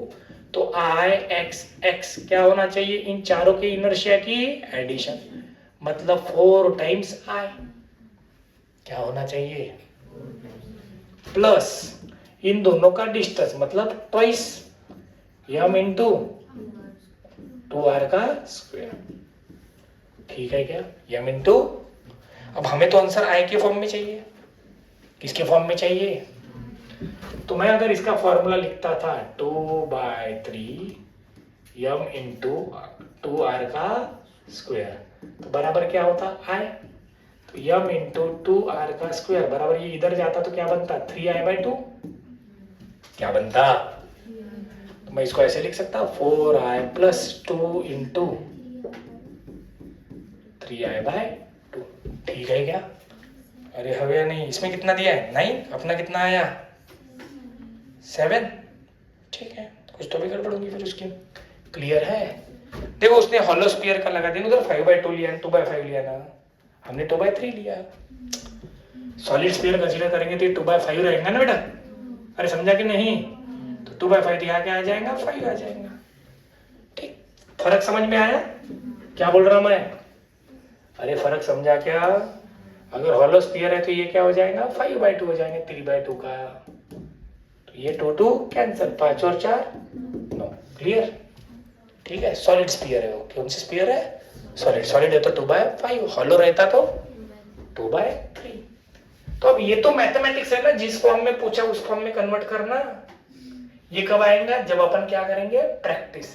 तो आई x क्या होना चाहिए, इन चारों के इनर्शिया की एडिशन, मतलब 4 टाइम्स आई, क्या होना चाहिए प्लस इन दोनों का डिस्टेंस मतलब ट्वाइस m इंटू 2r का स्क्वायर, ठीक है क्या m इंटू, अब हमें तो आंसर आई के फॉर्म में चाहिए, किसके फॉर्म में चाहिए, तो मैं अगर इसका फॉर्मूला लिखता था 2/3 m इंटू 2r का स्क्वायर, तो बराबर क्या होता आई, तो m इंटू 2r का स्क्वायर बराबर, ये इधर जाता तो क्या बनता 3i/2, क्या बनता, तो मैं इसको ऐसे लिख सकता 4i प्लस 2 इंटू 3i/2, ठीक है क्या, अरे हवे नहीं, इसमें कितना दिया है 9, अपना कितना आया 7, ठीक है, कुछ तो भी गड़बड़ होगी फिर उसकी, क्लियर है। देखो उसने हॉलो स्फीयर का लगा दिया, उधर 5/2 लिया, 2/5 लिया ना, हमने 2/3 लिया, सॉलिड स्फीयर कंसीडर करेंगे तो ये 2/5 रहेगा ना बेटा, अरे समझा कि नहीं, तो 2/5 यहाँ क्या आ जाएगा 5 आ जाएगा, ठीक, फर्क समझ में आया क्या बोल रहा मैं, अरे फर्क समझा क्या, अगर हॉलो स्फीयर है तो ये क्या हो जाएगा 5/2 हो जाएंगे 3/2 का, तो ये 2 कैंसिल, 5 और 4 9, क्लियर, ठीक है। सॉलिड स्फीयर है वो, कौन सी स्फीयर है सॉलिड है तो 2/5, हॉलो रहता तो 2/3, तो अब ये तो मैथमेटिक्स है ना, जिस फॉर्म में पूछा उस फॉर्म में कन्वर्ट करना, ये कब आएगा जब अपन क्या करेंगे प्रैक्टिस,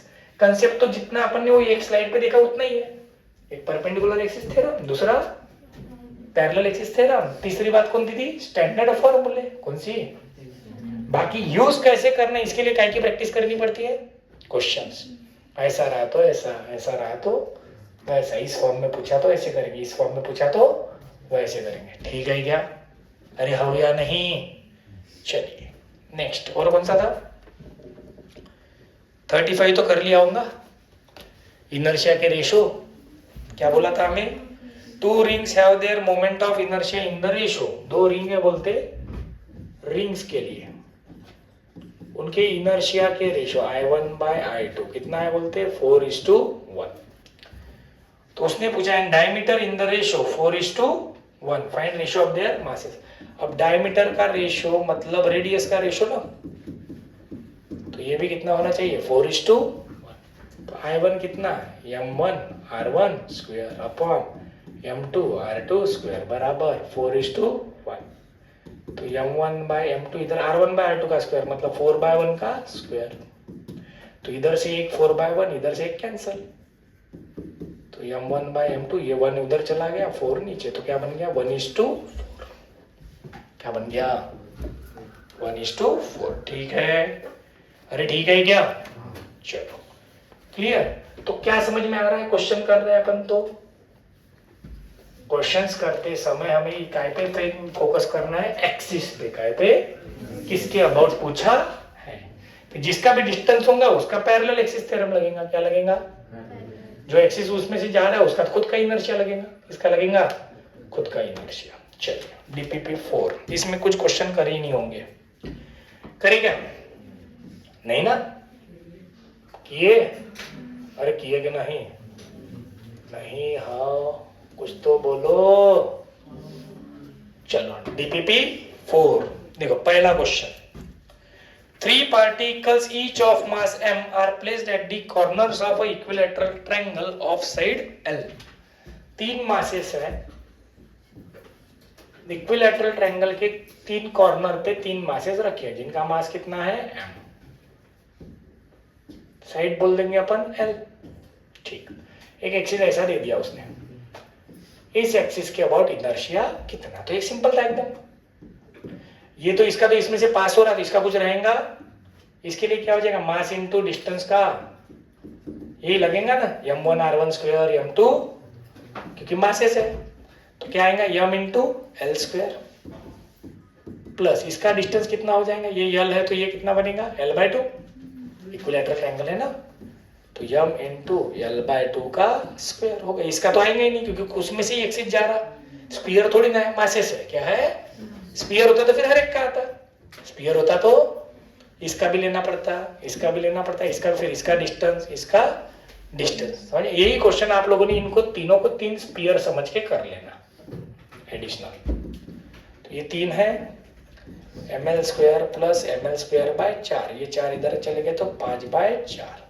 कंसेप्ट तो जितना अपन ने वो एक स्लाइड पे देखा उतना ही है, एक परपेंडिकुलर एक्सिस थ्योरम, दूसरा पैरेलल एक्सिस थ्योरम, तीसरी बात कौन सी थी स्टैंडर्ड फॉर्मूले, कौन सी, बाकी यूज कैसे करना इसके लिए क्या की प्रैक्टिस करनी पड़ती है, क्वेश्चंस, ऐसा रहा तो ऐसा, ऐसा रहा तो वैसा, इस फॉर्म में पूछा तो ऐसे करेंगे, इस फॉर्म में पूछा तो वैसे करेंगे, ठीक है क्या, अरे हो या नहीं, चलिए नेक्स्ट, और कौन सा था 35 तो कर लिया होगा। इनर्शिया के रेशो क्या बोला था हमें, 2 rings have their moment of inertia in the ratio. 2 ring है बोलते रिंग्स के लिए, उनके इनर्शिया के रेशो I1/I2 कितना है बोलते 4:1। तो उसने पूछा है diameter in the ratio 4:1, find ratio of their masses. अब डायमीटर का रेशो मतलब रेडियस का रेशो ना, तो ये भी कितना होना चाहिए 4:1। तो I1 कितना m1 r1 square upon m2 r2 square बराबर 4:1। तो m1/m2 इधर r1/r2 का स्क्वायर मतलब 4/1 का स्क्वायर। तो इधर से एक 4/1 इधर से एक कैंसल, तो m1/m2 ये 1 उधर चला गया 4 नीचे, तो क्या बन गया 1:4। क्या बन गया 1:4। ठीक है, अरे ठीक है क्या, चलो क्लियर। तो क्या समझ में आ रहा है, क्वेश्चन कर रहे हैं अपन, तो क्वेश्चंस करते समय हमें काय पे फोकस करना है, एक्सिस पे। काय पे, किसके अबाउट पूछा है, तो जिसका भी डिस्टेंस होगा उसका पैरेलल एक्सिस थ्योरम लगेगा। क्या लगेगा, जो एक्सिस उसमें से जा रहा है उसका खुद का इनर्शिया लगेगा, इसका लगेगा खुद का इनर्शिया। चलिए DPP4, इसमें कुछ क्वेश्चन कर ही नहीं होंगे, करे क्या, नहीं ना किए, अरे किए कि नहीं, नहीं, हाँ कुछ तो बोलो। चलो DPP4 देखो, पहला question, 3 particles each of mass m are placed at the corners of a equilateral triangle of side L। 3 masses है इक्विलैटरल ट्रायंगल के 3 कॉर्नर पे 3 मासेस रखे हैं जिनका मास कितना है m, साइड बोल देंगे अपन L। ठीक, एक एक्सिस ऐसा दे दिया उसने, इस एक्सिस के अबाउट इनर्शिया कितना, तो एक सिंपल था एकदम। ये तो इसका तो इसमें से पास हो रहा, तो इसका कुछ रहेगा, इसके लिए क्या हो जाएगा मास इनटू डिस्टेंस का यही लगेगा ना, m1 r1 स्क्वायर m2, क्योंकि मासेस है तो क्या आएगा m into L square, plus इसका डिस्टेंस कितना हो जाएगा, ये l है तो ये कितना बनेगा l/2, इक्विलैटरल ट्रायंगल है ना, तो m इंटू l/2 का स्क्वायर हो गया। इसका तो आएगा ही नहीं क्योंकि उसमें से ही एक्सिस जा रहा, स्फीयर थोड़ी ना है, मासेस है। क्या है, स्फीयर होता तो फिर हर एक का आता, स्फीयर होता तो इसका भी लेना पड़ता, इसका भी लेना पड़ता, इसका फिर इसका डिस्टेंस, इसका डिस्टेंस। समझे, यही क्वेश्चन आप लोगों ने इनको तीनों को 3 स्फीयर समझ के कर लेना एडिशनल। तो ये 3 है ml square plus ml square by 4, ये 4 इधर चले गए तो 5/4।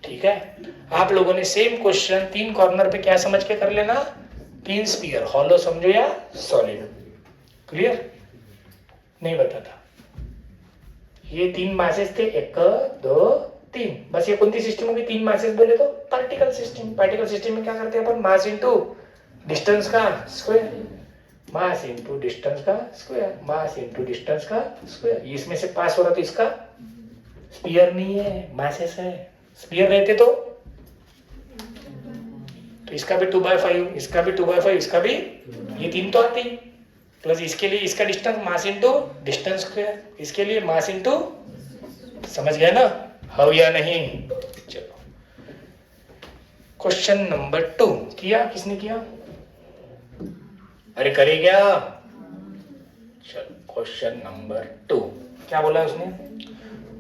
ठीक है, आप लोगों ने सेम क्वेश्चन 3 कॉर्नर पे क्या समझ के कर लेना, 3 स्फीयर, हॉलो समझो या सॉलिड। क्लियर, नहीं बताता, ये 3 मासेस थे 1 2 3, बस ये कौन सी सिस्टम होगी, 3 मासेस बोले तो पार्टिकल सिस्टम। पार्टिकल सिस्टम में क्या करते हैं अपन, मास इनटू डिस्टेंस का स्क्वायर, मास इनटू डिस्टेंस का स्क्वायर, मास इनटू डिस्टेंस का स्क्वायर। इसमें से पास हो रहा तो इसका स्फीयर नहीं है, मासेस है। स्फीयर रहते तो इसका भी 2/5, इसका भी 2/5, इसका भी, ये 3 तो आते ही, प्लस इसके लिए इसका distance mass into distance square, इसके लिए मास इनटू, समझ गया ना, हो या नहीं। चलो क्वेश्चन नंबर 2 किया, किसने किया, अरे करे क्या। चलो क्वेश्चन नंबर 2 क्या बोला उसने,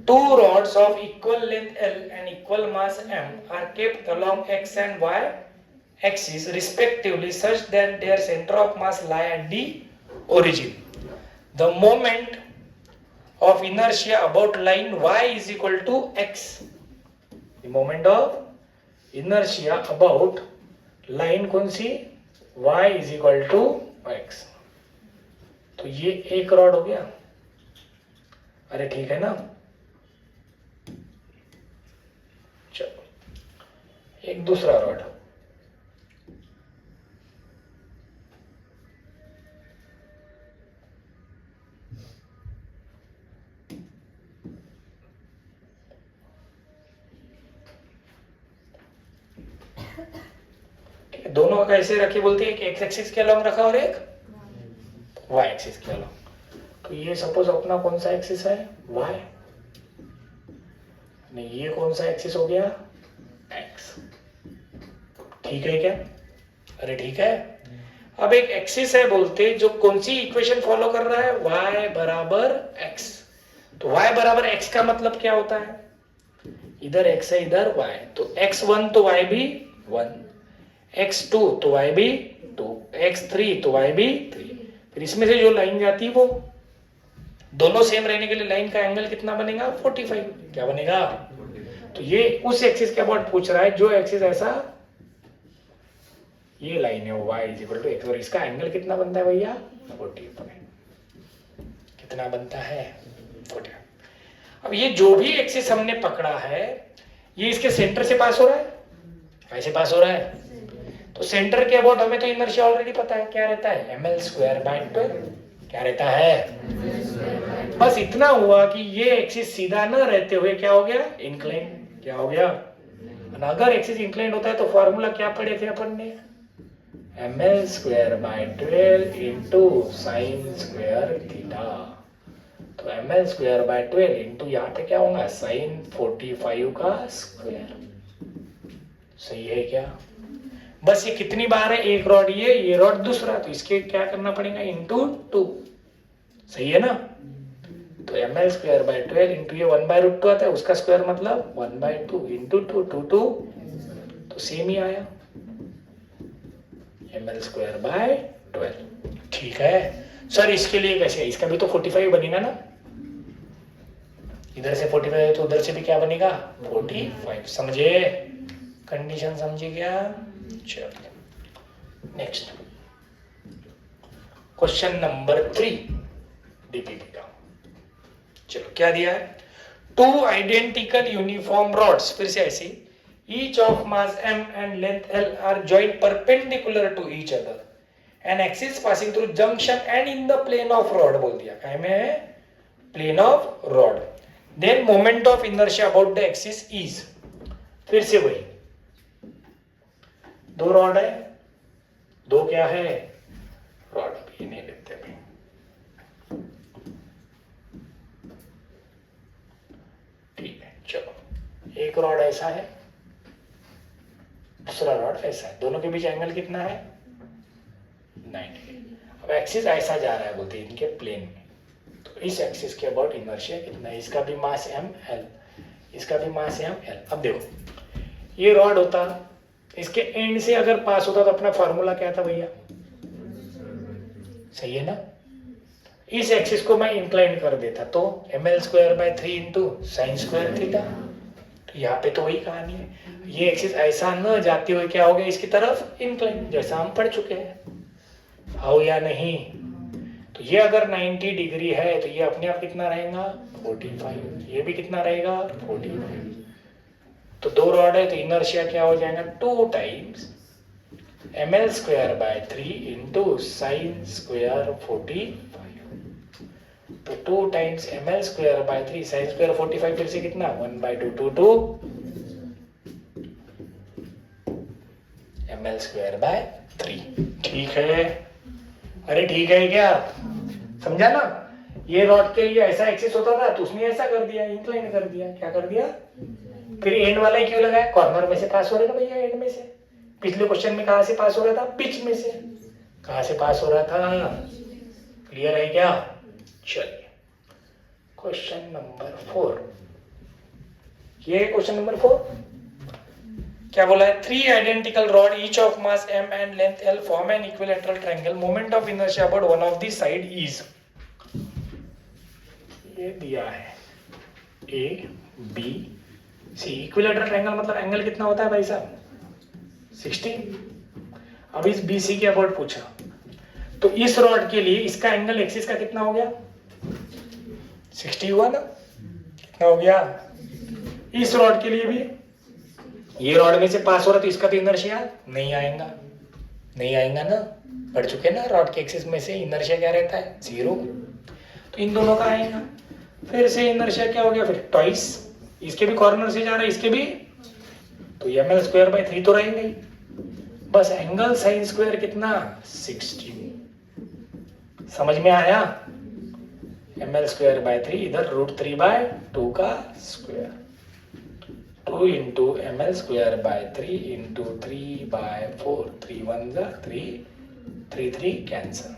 2 rods of equal length L and equal mass M are kept along x and y axis respectively such that their center of mass lie at the origin. The moment of inertia about line y is equal to x. The moment of inertia about line कौन सी, y is equal to x। तो ये एक rod हो गया, अरे ठीक है ना। चलो एक दूसरा रॉड, दोनों का ऐसे रखे, बोलते हैं कि एक्स एक्सिस के अलॉन्ग रखा और एक वाई एक्सिस के अलॉन्ग। तो ये सपोज अपना कौन सा एक्सिस है, वाई, नहीं, ये कौन सा एक्सिस हो गया? एक्स। ठीक है क्या? अरे ठीक है। अब एक एक्सिस है बोलते जो कौन सी इक्वेशन फॉलो कर रहा है? y बराबर x। तो y बराबर x का मतलब क्या होता है? इधर x है इधर y, तो x1 तो y भी 1, x2 तो y भी 2, x3 तो y भी 3। फिर इसमें से जो लाइन जाती है वो दोनों सेम रहने के लिए लाइन का एंगल कितना बनेगा? 45। क्या बनेगा? तो ये उस एक्सिस के अबाउट पूछ रहा है जो एक्सिस ऐसा, ये लाइन है y इक्वल टू x, और इसका एंगल कितना बनता है भैया? 45। कितना बनता है? 45। अब ये जो भी एक्सिस हमने पकड़ा है ये इसके सेंटर से पास हो रहा है, कैसे पास हो रहा है? तो सेंटर के अबाउट हमें तो इनर्शिया ऑलरेडी पता है, क्या रहता है? ml²/12। क्या रहता है? बस इतना हुआ कि ये एक्सिस सीधा न रहते हुए क्या हो गया? इंक्लाइन। क्या हो गया? अगर एक्सिस इंक्लाइन होता है तो फॉर्मूला क्या पढ़े थे अपन ने? ml²/12 into sine square theta. तो ml²/12 इंटू यहाँ पे क्या होगा? साइन 45 का स्क्वायर। सही है क्या? बस ये कितनी बार है? एक रॉड ये रॉड दूसरा, तो इसके क्या करना पड़ेगा? इंटू 2। सही है ना? तो ml²/12 इंटू ये 1/√2 आता है, उसका स्क्वायर मतलब 1/2 इंटू 2 तो सेम ही आया ml²/12। ठीक है सर, इसके लिए कैसे? इसका भी तो 45 बनेगा ना, इधर से 45 तो उधर से भी क्या बनेगा? 45। समझे? कंडीशन समझे क्या? चलो नेक्स्ट क्वेश्चन नंबर 3 डीपीपी का। चलो क्या दिया है? 2 आइडेंटिकल यूनिफॉर्म रॉड्स, फिर से ऐसी, each of mass m and length l are joined perpendicular to each other an axis passing through junction and in the plane of rod। बोल दिया क्या में है? plane of rod। then moment of inertia about the axis is। फिर से वही, दो rod है, दो क्या है? रॉड। ये नहीं लिखते भाई, ठीक है। चलो एक रॉड ऐसा है, दूसरा रॉड ऐसा है, दोनों के बीच एंगल कितना है? 90। अब एक्सिस ऐसा जा रहा है बोलते हैं इनके प्लेन में, तो इस एक्सिस के अबाउट इनर्शिया कितना है? इसका भी मास m l, इसका भी मास m l। अब देखो ये रॉड होता, इसके एंड से अगर पास होता तो अपना फार्मूला क्या था भैया? सही है ना? इस एक्सिस को मैं इंक्लाइन कर देता तो ml²/3 into sine square theta. तो यहाँ पे तो वही कहानी है, ये एक्सिस ऐसा न जाते हुए क्या हो गया? इसकी तरफ इंक्लाइन, जैसा हम पढ़ चुके हैं। आओ या नहीं? तो ये अगर 90 डिग्री है तो ये अपने आप कितना रहेगा? 45। ये भी कितना रहेगा? 45। तो दो रॉड है तो इनर्शिया क्या हो जाएगा? 2 times ml²/3 into sine square 45। तो 2 टाइम्स ml²/3 साइन स्क्वायर 45, फिर से कितना? 1/2 2 ml²/3। ठीक है? अरे ठीक है क्या? समझा ना? ये रॉड के लिए ऐसा एक्सिस होता था तो उसने ऐसा कर दिया, इंक्लाइन कर दिया। क्या कर दिया? फिर एंड वाला ही क्यों लगाया? कॉर्नर में से पास हो रहा था भैया, एंड में से। पिछले क्वेश्चन में कहां से पास हो रहा था? पिच में से। कहां से पास हो रहा था? क्लियर है क्या? चलिए क्वेश्चन नंबर 4, ये क्वेश्चन नंबर 4 क्या बोला है? 3 identical rod each of mass m and length l form an equilateral triangle, moment of inertia about one of the side is। ये दिया है a b c। Equilateral triangle मतलब angle कितना होता है भाई साहब? 60। अब इस BC के अबाउट पूछा तो इस रॉड के लिए इसका एंगल एक्सिस का कितना हो गया? 60 हुआ ना? कितना हो गया? इस रॉड के लिए भी, ये रॉड में से पास हो रहा तो इसका भी इनर्शिया नहीं आएगा, नहीं आएगा ना? पढ़ चुके ना, रॉड के एक्सिस में से इनर्शिया क्या रहता है? 0। तो इन दोनों का आएगा, फिर से इनर्शिया क्या हो गया? फिर ट्वाइस, इसके भी कॉर्नर से जा रहा है, इसके भी, तो ml²/3 तो रहेंगे ही। बस एंगल साइन स्क्वायर कितना? 60। समझ में आया? ml²/3 इधर √3/2 का square. 2 into M L square by 3 into 3 by 4, 3 1 जा 3, 3 3 कैंसल।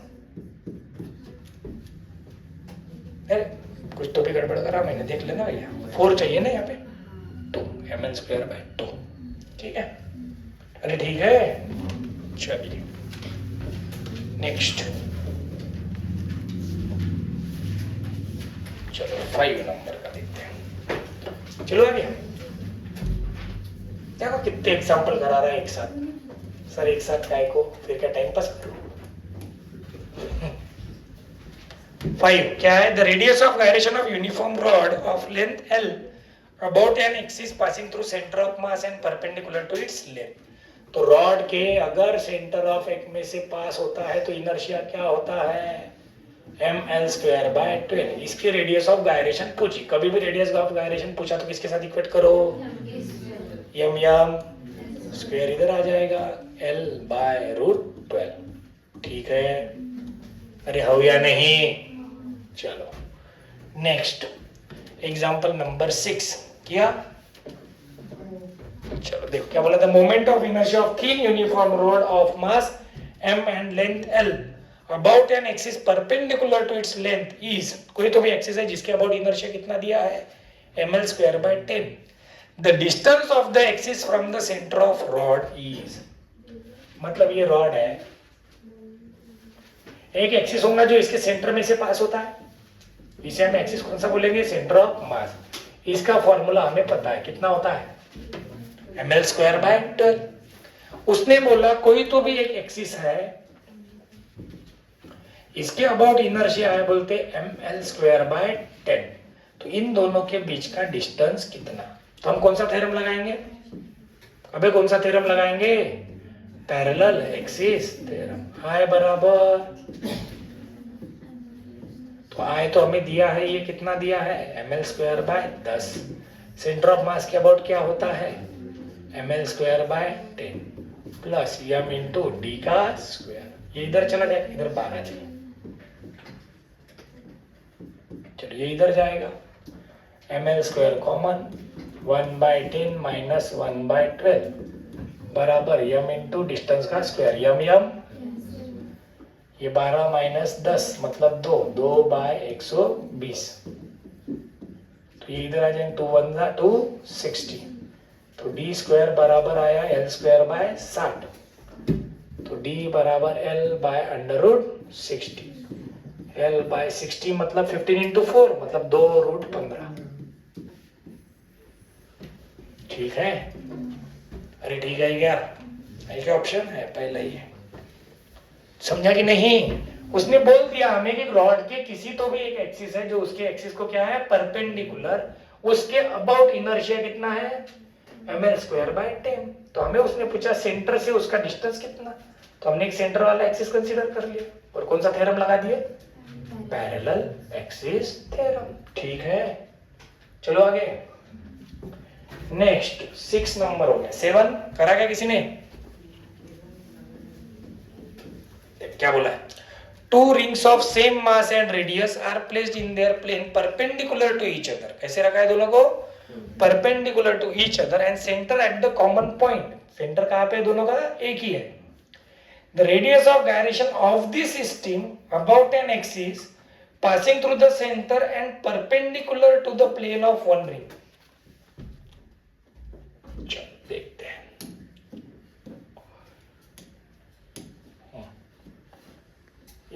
अरे कुछ तो भी गड़बड़ करा मैंने, देख लेना भैया। 4 चाहिए ना यहाँ पे, 2 एम एल स्क्वायर बाय 2, ठीक है। अरे ठीक है, चलिए नेक्स्ट। चलो 5 नंबर का देखते हैं। चलो आगे देखो कितने एग्जाम्पल करा रहे हैं एक साथ। सर एक साथ काय को, फिर क्या टाइम पास करो। 5 क्या है? The radius of gyration of uniform rod of length L about an axis passing through centre of mass and perpendicular to its length. तो रॉड के अगर सेंटर ऑफ एक में से पास होता है तो इनर्शिया क्या होता है? ml square by 12। इसकी रेडियस ऑफ गायरेशन पूछी, कभी भी रेडियस ऑफ गायरेशन पूछा तो किसके साथ इक्वेट करो? m स्क्वायर इधर आ जाएगा, l बाय रूट 12, ठीक है। अरे हो या नहीं? चलो नेक्स्ट एग्जांपल नंबर 6 किया। चलो देखो क्या बोला था। Moment of inertia of thin uniform rod of mass m and length l about an axis perpendicular to its length is, कोई तो भी एक्सिस है जिसके अबाउट इनर्शिया कितना दिया है? ml square by 10। The distance of the axis from the centre of rod is, मतलब ये रॉड है, एक एक्सिस होगा जो इसके सेंटर में से पास होता है, इसे हम एक्सिस कौन सा बोलेंगे? सेंटर ऑफ मास। इसका फॉर्मूला हमें पता है, कितना होता है? ml square by 12। उसने बोला कोई तो भी एक एक्सिस है, इसके अबाउट इनर्शिया है बोलते ml स्क्वायर बाय 10। तो इन दोनों के बीच का डिस्टेंस कितना? तो हम कौन सा थ्योरम लगाएंगे? अबे कौन सा थ्योरम लगाएंगे? Parallel axis theorem. I बराबर, तो I तो हमें दिया है, ये कितना दिया है? ml square by 10। Centre of मास के अबाउट क्या होता है? ml square by 10 plus m into D का स्क्वायर। ये इधर चला जाए, इधर 12 चाहिए, चलो ये इधर जाएगा। ml square common, 1 by 10 minus 1 by 12 बराबर m इंटू डिस्टेंस का स्क्वायर, m ये 12 माइनस 10 मतलब 2, 2 बाय 120। तो ये इधर आ जाएंगे, 2 1 जा 2, 60। तो d स्क्वायर बराबर आया l स्क्वायर बाय 60। तो d बराबर l by under root 60। l by 60 मतलब 15 इंटू 4 मतलब 2 रूट 15, ठीक है। अरे ठीक है क्या? क्या ऑप्शन है पहला ही है, समझा कि नहीं? उसने बोल दिया हमें कि रॉड के किसी तो भी एक एक्सिस है जो उसके एक्सिस को क्या है? परपेंडिकुलर, उसके अबाउट इनर्शिया कितना है? ml square by 10। तो हमें उसने पूछा सेंटर से उसका डिस्टेंस कितना, तो हमने एक सेंटर वाला एक्सिस कंसीडर कर लिया और कौन सा थ्योरम लगा दिए? पैरेलल एक्सिस थ्योरम, ठीक है। चलो आगे नेक्स्ट 6 नंबर हो गया। 7 करा क्या किसी ने? क्या बोला है? 2 rings of same mass and radius are placed in their plane perpendicular to each other। कैसे रखा है दोनों को? perpendicular to each other and center at the common point। Centre कहाँ पे? दोनों का एक ही है। The radius of gyration of this system about an axis passing through the center and perpendicular to the plane of one ring। चलो देखते हैं।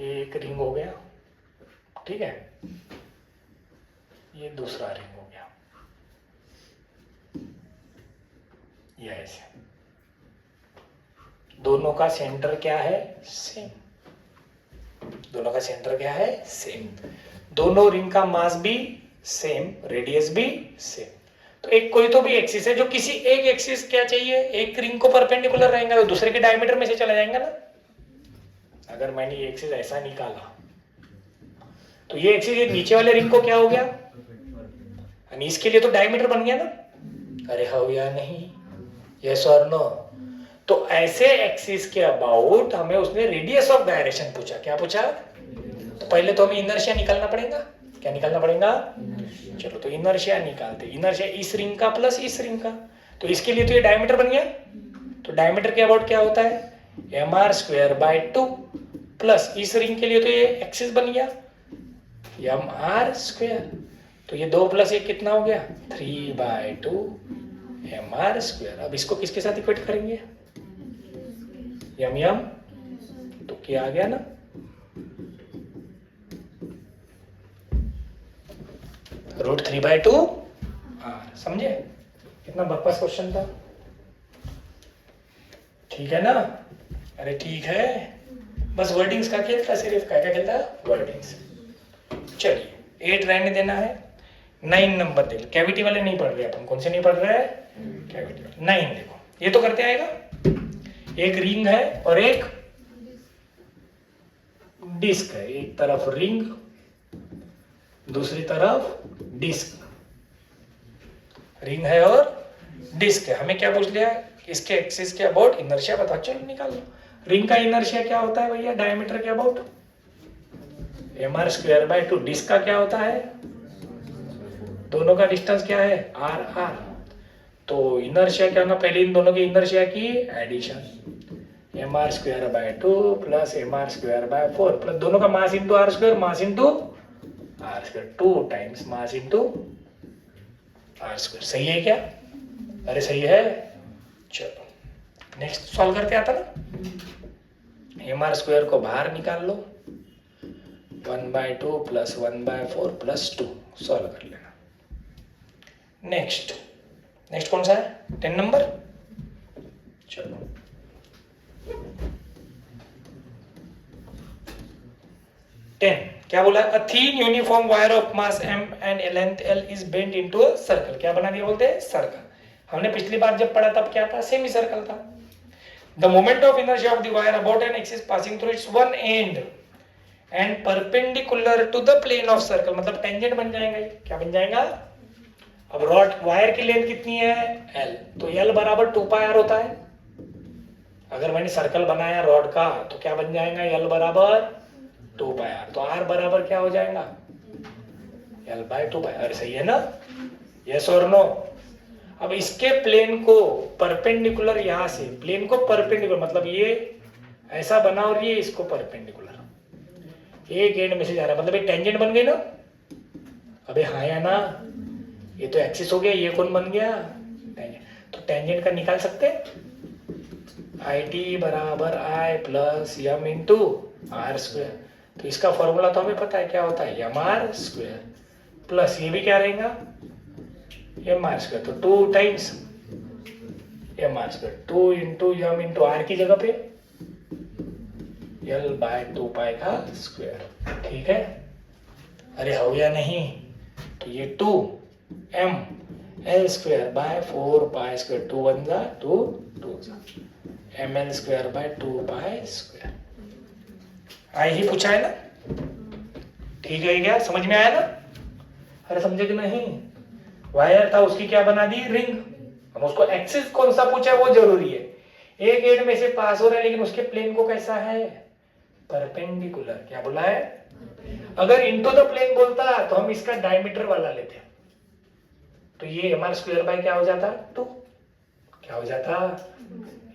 एक रिंग हो गया, ठीक है, ये दूसरा रिंग हो गया, ये ऐसे। दोनों का सेंटर क्या है? सेम। दोनों का सेंटर क्या है? सेम। दोनों रिंग का मास भी सेम, रेडियस भी सेम। तो एक कोई तो भी एक्सिस है जो किसी एक एक्सिस क्या चाहिए? एक रिंग को परपेंडिकुलर रहेगा तो दूसरे के डायमीटर में से चला जाएगा ना। अगर मैंने ये एक्सिस ऐसा निकाला तो ये एक्सिस ये नीचे वाले रिंग को क्या हो गया? यानी इसके लिए तो डायमीटर बन गया ना। अरे हो या नहीं? यस और नो? तो ऐसे एक्सिस के अबाउट हमें उसने रेडियस ऑफ गायरेशन पूछा। क्या पूछा? तो पहले तो हमें इनर्शिया निकालना पड़ेगा। क्या निकालना पड़ेगा? चलो तो इनर्शिया निकालते। इनर्शिया इस रिंग का प्लस इस रिंग का, तो इसके लिए तो ये डायमीटर बन गया, तो डायमीटर के अबाउट क्या होता है mr²/2 प्लस इस रिंग के लिए तो ये एक्सिस बन गया mr², तो ये 2 + 1 कितना हो गया 3/2 mr²। अब इसको किसके साथ इक्वेट करेंगे यम, तो क्या आ गया ना, √3/2 r। समझे कितना बकवास क्वेश्चन था, ठीक है ना। अरे ठीक है, बस वर्डिंग्स का खेल था, सिर्फ क्या क्या खेलता वर्डिंग्स। चलिए 8 रहने देना है, 9 नंबर देख, कैविटी वाले नहीं पढ़ रहे अपन, कौन से नहीं पढ़ रहे हैं कैविटी वाले। 9 देखो, ये तो करते आएगा, एक रिंग है और एक डिस्क है, एक तरफ रिंग दूसरी तरफ डिस्क, रिंग है और डिस्क है। हमें क्या पूछ लिया, इसके एक्सिस के अबाउट इनर्शिया बता, चलो निकाल लो। रिंग का इनर्शिया क्या होता है भैया डायमीटर के अबाउट mr²/2, डिस्क का क्या होता है, दोनों का डिस्टेंस क्या है r। तो इनर्शिया क्या होगा, पहले इन दोनों की इनर्शिया की addition mr²/2 plus mr²/4 plus दोनों का mass into r², mass into r², 2 times mass into r²। सही है क्या, अरे सही है। चलो नेक्स्ट सॉल्व करते आता ना, mr² को बाहर निकाल लो, 1/2 प्लस 1/4 प्लस 2, सॉल्व कर लेना। नेक्स्ट कौन सा है 10 नंबर, चलो 10 क्या बोला, a thin uniform wire of mass m and length l is bent into a circle. क्या बना दिया बोलते हैं सर्कल। हमने पिछली बार जब पढ़ा तब क्या था, सेमी सर्कल था। The moment of inertia of the wire about an axis passing through its one end and perpendicular to the plane of circle, मतलब टेंजेंट बन जाएगा। क्या बन जाएगा, अब रॉड वायर की लेंथ कितनी है l, तो l बराबर 2πr होता है। अगर मैंने सर्कल बनाया रॉड का तो क्या बन जाएगा l बराबर 2πr, तो r बराबर क्या हो जाएगा l/2πr। अरे सही है ना, यस और नो। अब इसके प्लेन को परपेंडिकुलर, यहां से प्लेन को परपेंडिकुलर मतलब ये ऐसा बना और ये इसको परपेंडिकुलर, एक एंड में से जा रहा है, मतलब ये टेंजेंट बन गई ना। अबे हाँ या ना, ये तो एक्सिस हो गया, ये कौन बन गया टेंजेंट। तो टेंजेंट का निकाल सकते हैं, IT बराबर I plus m into r²। तो इसका फॉर्मूला तो हमें पता है क्या होता है mr² प्लस ये भी क्या रहेगा mr², तो 2 times mr², 2 into m into r की जगह पे l/2π का स्क्वायर। ठीक है, अरे हो या नहीं, तो ये 2m l²/4π², 2 1 जा 2 2 जा ml²/2π²। आई ही पूछा है ना, ठीक है क्या, समझ में आया ना। अरे समझे कि नहीं, वायर था उसकी क्या बना दी रिंग, हम उसको एक्सिस कौन सा पूछा है वो जरूरी है। एक एंड में से पास हो रहा है लेकिन उसके प्लेन को कैसा है परपेंडिकुलर। क्या बोला है, अगर इनटू द प्लेन बोलता तो हम इसका डायमीटर वाला लेते, तो ये mr² क्या हो जाता 2, क्या हो जाता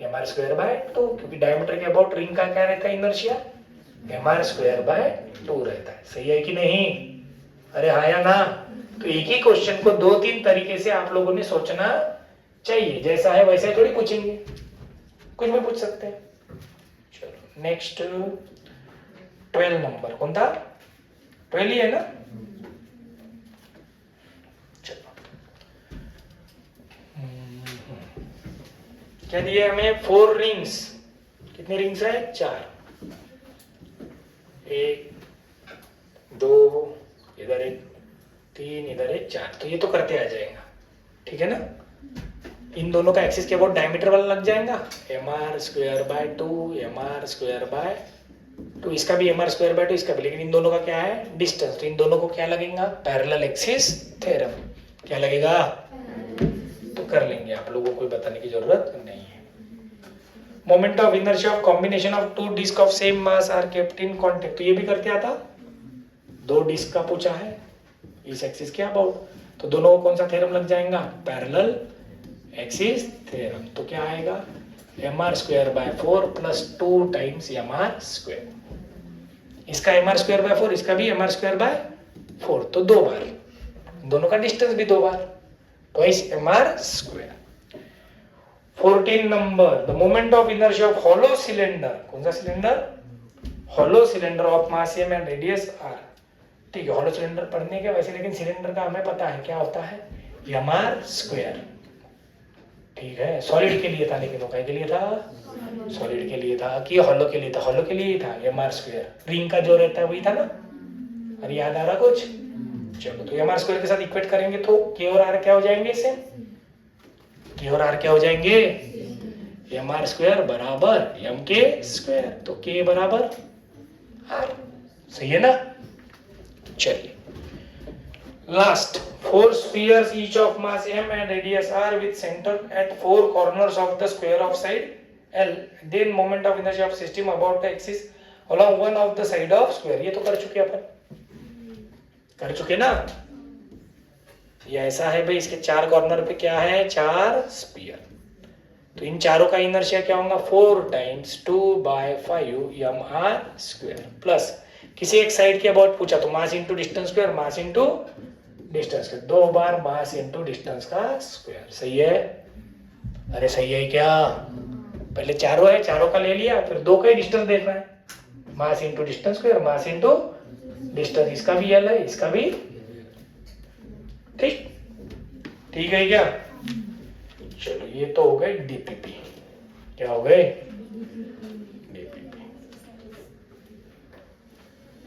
mr²/2, क्योंकि डायमीटर के अबाउट रिंग का क्या रहता है इनर्शिया mr²/2 रहता है। सही है कि नहीं, अरे हाँ या ना। तो एक ही क्वेश्चन को 2-3 तरीके से आप लोगों ने सोचना चाहिए, जैसा है वैसे थोड़ी पूछेंगे, कुछ भी पूछ सकते हैं। चलो नेक्स्ट 12 नंबर कौन था, 12 ही है ना। चलो क्या दिया हमें, 4 रिंग्स, कितनी रिंग्स है 4, 1 2 इधर 1 3 इधर 1 4, तो ये तो करते आ जाएगा। ठीक है ना, इन दोनों का एक्सिस के अबाउट डायमीटर वाला लग जाएगा mr²/2 mr²/2, इसका भी mr²/2 इसका भी, लेकिन इन दोनों का क्या है डिस्टेंस, तो इन दोनों को क्या लगेगा पैरेलल एक्सिस थ्योरम। क्या लगेगा, तो कर लेंगे, आप लोगों को बताने की जरूरत नहीं है। Moment of inertia of combination of 2 disc of same mass are kept in contact, तो ये भी करते आता, 2 डिस्क का पूछा है इस एक्सिस के अबाउट, तो दोनों को कौन सा थ्योरम लग जाएगा पैरेलल एक्सिस थ्योरम। तो क्या आएगा mr square bye 4 plus 2 times mr square. इसका mr स्क्वायर बाय 4, इसका भी mr स्क्वायर बाय 4, तो 2 बार, दोनों का डिस्टेंस भी 2 बार, ट्वाइस mr स्क्वायर। 14 number, the moment of inertia of hollow cylinder, कौन सा cylinder, hollow cylinder of mass m and radius r। ठीक है, हॉलो सिलेंडर पढ़ने के वैसे, लेकिन सिलेंडर का हमें पता है क्या होता है, mr स्क्वायर। ठीक है, सॉलिड के लिए था, लेकिन वो काय के लिए था, सॉलिड के लिए था कि हॉलो के लिए था, हॉलो के लिए ही था mr स्क्वायर। रिंग का जो रहता है वही था ना, अरे याद आ रहा कुछ, चलो तो mr स्क्वायर के साथ इक्वेट करेंगे तो k और r क्या हो जाएंगे, इससे k और r क्या हो जाएंगे, mr स्क्वायर बराबर mk स्क्वायर, तो k बराबर r, सही है ना। चलिए last, 4 spheres each of mass m and radius r with center at 4 corners of the square of side L, then moment of inertia of system about the axis along one of the side of square। ये तो कर चुके अपन, कर चुके ना। ये ऐसा है भाई, इसके 4 कॉर्नर पे क्या है, 4 स्फीयर, तो इन चारों का इनर्शिया क्या होगा, 4 टाइम्स 2/5 mr स्क्वायर प्लस किसी एक साइड के अबाउट पूछा तो mass into distance square, mass into distance square, 2 बार मास इंटू डिस्टेंस का स्क्वायर। सही है, अरे सही है क्या, पहले चारों है, चारों का ले लिया, फिर 2 का ही डिस्टेंस देखना है, mass into distance square, mass into distance, इसका भी एल है, इसका भी, ठीक, ठीक है क्या। चलो ये तो हो गए डीपीपी, क्या हो गए, डीपीपी।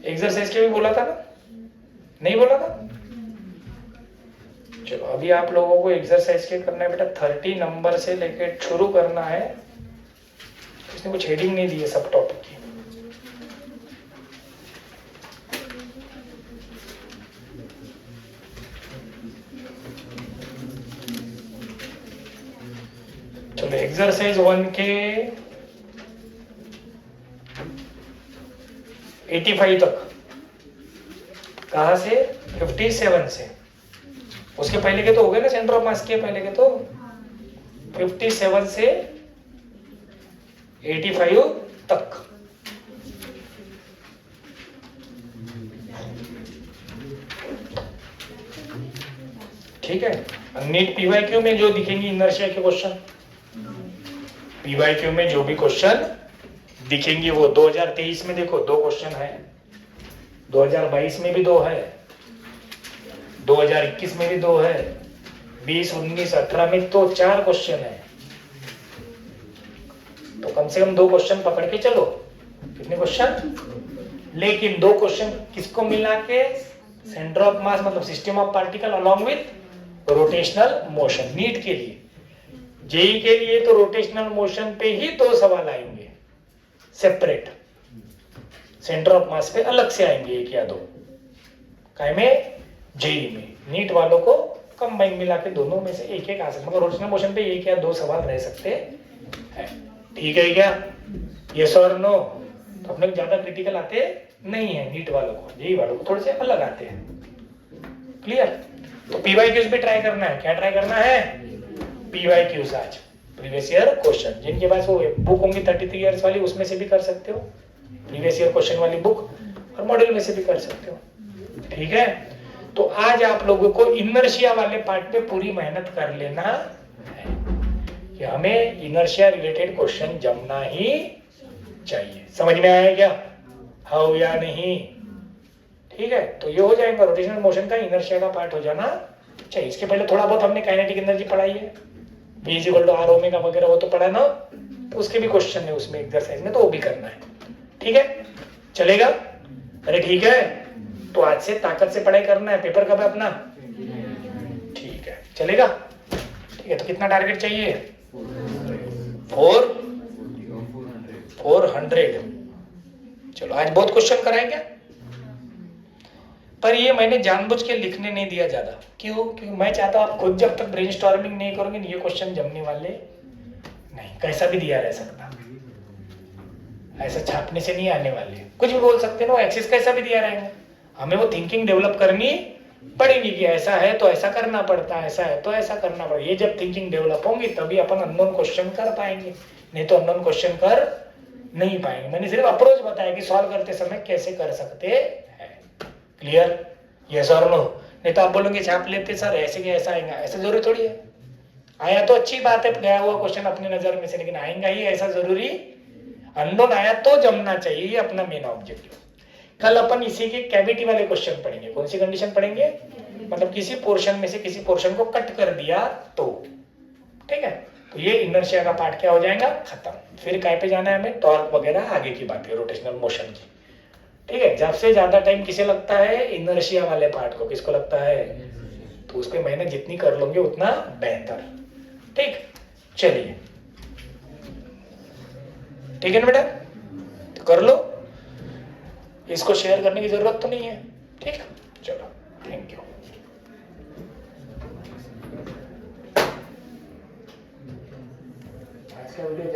एक्सरसाइज के भी बोला था ना, नहीं बोला था। चलो अभी आप लोगों को एक्सरसाइज के करना है बेटा, 30 नंबर से लेके शुरू करना है। इसने कुछ हेडिंग नहीं दी है सब टॉपिक की। चलो एक्सरसाइज 1 के 85 तक, कहां से, 57 से, उसके पहले के तो हो गए ना, सेंटर ऑफ मास के पहले के तो 57 से 85 तक। ठीक है, नीट पीवाईक्यू में जो दिखेंगे इनर्शिया के क्वेश्चन, पीवाईक्यू में जो भी क्वेश्चन दिखेंगे वो 2023 में देखो 2 क्वेश्चन है, 2022 में भी 2 है, 2021 में भी 2 है, 20, 19, 18 में तो 4 क्वेश्चन है। तो कम से कम 2 क्वेश्चन पकड़ के चलो। कितने क्वेश्चन, लेकिन 2 क्वेश्चन किसको मिला के, सेंटर ऑफ मास मतलब system of particle along with rotational motion. NEET के लिए, जेई के लिए तो रोटेशनल मोशन पे ही 2 सवाल आएंगे सेपरेट, सेंटर ऑफ मास पे अलग से आएंगे 1 या 2, काय में, जेई में। नीट वालों को कंबाइन मिला के दोनों में से एक आ सकता है, मगर रोटेशनल मोशन पे 1 या 2 सवाल रह सकते हैं। ठीक है क्या, यस और नो। तो अपने ज्यादा क्रिटिकल आते नहीं है नीट वालों को, जेई वालों को थोड़े से अलग आते हैं। क्लियर। तो पीवाईक्यूज भी ट्राई करना है, क्या ट्राई करना है, पीवाईक्यूज आज, प्रीवियस ईयर क्वेश्चन। जिनके पास वो बुक होंगी 33 इयर्स वाली, उसमें से भी कर सकते हो, प्रीवियस ईयर क्वेश्चन वाली बुक, और मॉडल में से भी कर सकते हो। ठीक है, तो आज आप लोगों को इनर्शिया वाले पार्ट पे पूरी मेहनत कर लेना है कि हमें इनर्शिया रिलेटेड क्वेश्चन जमना ही चाहिए। समझ में आया क्या, हाँ या नहीं। ठीक है, तो ये हो जाएगा, रोटेशनल मोशन का इनर्शिया का पार्ट हो जाना चाहिए। इसके पहले थोड़ा बहुत हमने काइनेटिक एनर्जी पढ़ाई है, V = R ओमेगा वगैरह, वो तो पढ़ा ना, तो उसके भी क्वेश्चन है उसमें एक्सरसाइज में, तो वो भी करना है। ठीक है, चलेगा, अरे ठीक है। तो आज से ताकत से पढ़ाई करना है। पेपर कब है अपना, ठीक है, चलेगा। ठीक है, तो कितना टारगेट चाहिए, 400। चलो आज बहुत क्वेश्चन कराएंगे, पर ये मैंने जानबूझ के लिखने नहीं दिया ज्यादा। क्यों, क्योंकि मैं चाहता हूं आप खुद जब तक ब्रेनस्टॉर्मिंग नहीं करोगे ये क्वेश्चन जमने वाले नहीं, कैसा भी दिया रह सकता, ऐसा छापने से नहीं आने वाले, कुछ भी बोल सकते ना, एक्सिस कैसा भी दिया रहेगा, हमें वो थिंकिंग डेवलप करनी पड़ेगी कि ऐसा है तो ऐसा करना पड़ता है, ऐसा है तो ऐसा करना पड़ेगा। ये जब थिंकिंग डेवलप होंगी तभी अपन अननोन क्वेश्चन कर पाएंगे, नहीं तो अननोन क्वेश्चन कर नहीं पाएंगे। मैंने सिर्फ अप्रोच बताया कि सॉल्व करते समय कैसे कर सकते हैं। क्लियर? यस और नो? नहीं तो आप बोलोगे छाप लेते सर ऐसे कि ऐसा आएगा, ऐसा जरूरी थोड़ी है। आया तो अच्छी बात है, गया हुआ क्वेश्चन अपनी नजर में से, लेकिन आएगा ही ऐसा जरूरी? अननोन आया तो जमना चाहिए, ये अपना मेन ऑब्जेक्टिव। कल अपन इसी के कैविटी वाले क्वेश्चन पढ़ेंगे। कौन सी कंडीशन पढ़ेंगे? मतलब किसी पोर्शन में से किसी पोर्शन को कट कर दिया तो, ठीक है। तो ये इनर्शिया का पार्ट क्या हो जाएगा? खत्म। फिर काय पे जाना है हमें? टॉर्क वगैरह आगे की बात है, रोटेशनल मोशन की, ठीक है। सबसे ज्यादा टाइम किसे लगता है? इनर्शिया वाले पार्ट को। किसको लगता है? तो उस पर मेहनत जितनी कर लोगे उतना बेहतर, ठीक। चलिए, ठीक है ना बेटा? तो कर लो, इसको शेयर करने की जरूरत तो नहीं है, ठीक है। चलो, थैंक यू। आज का वीडियो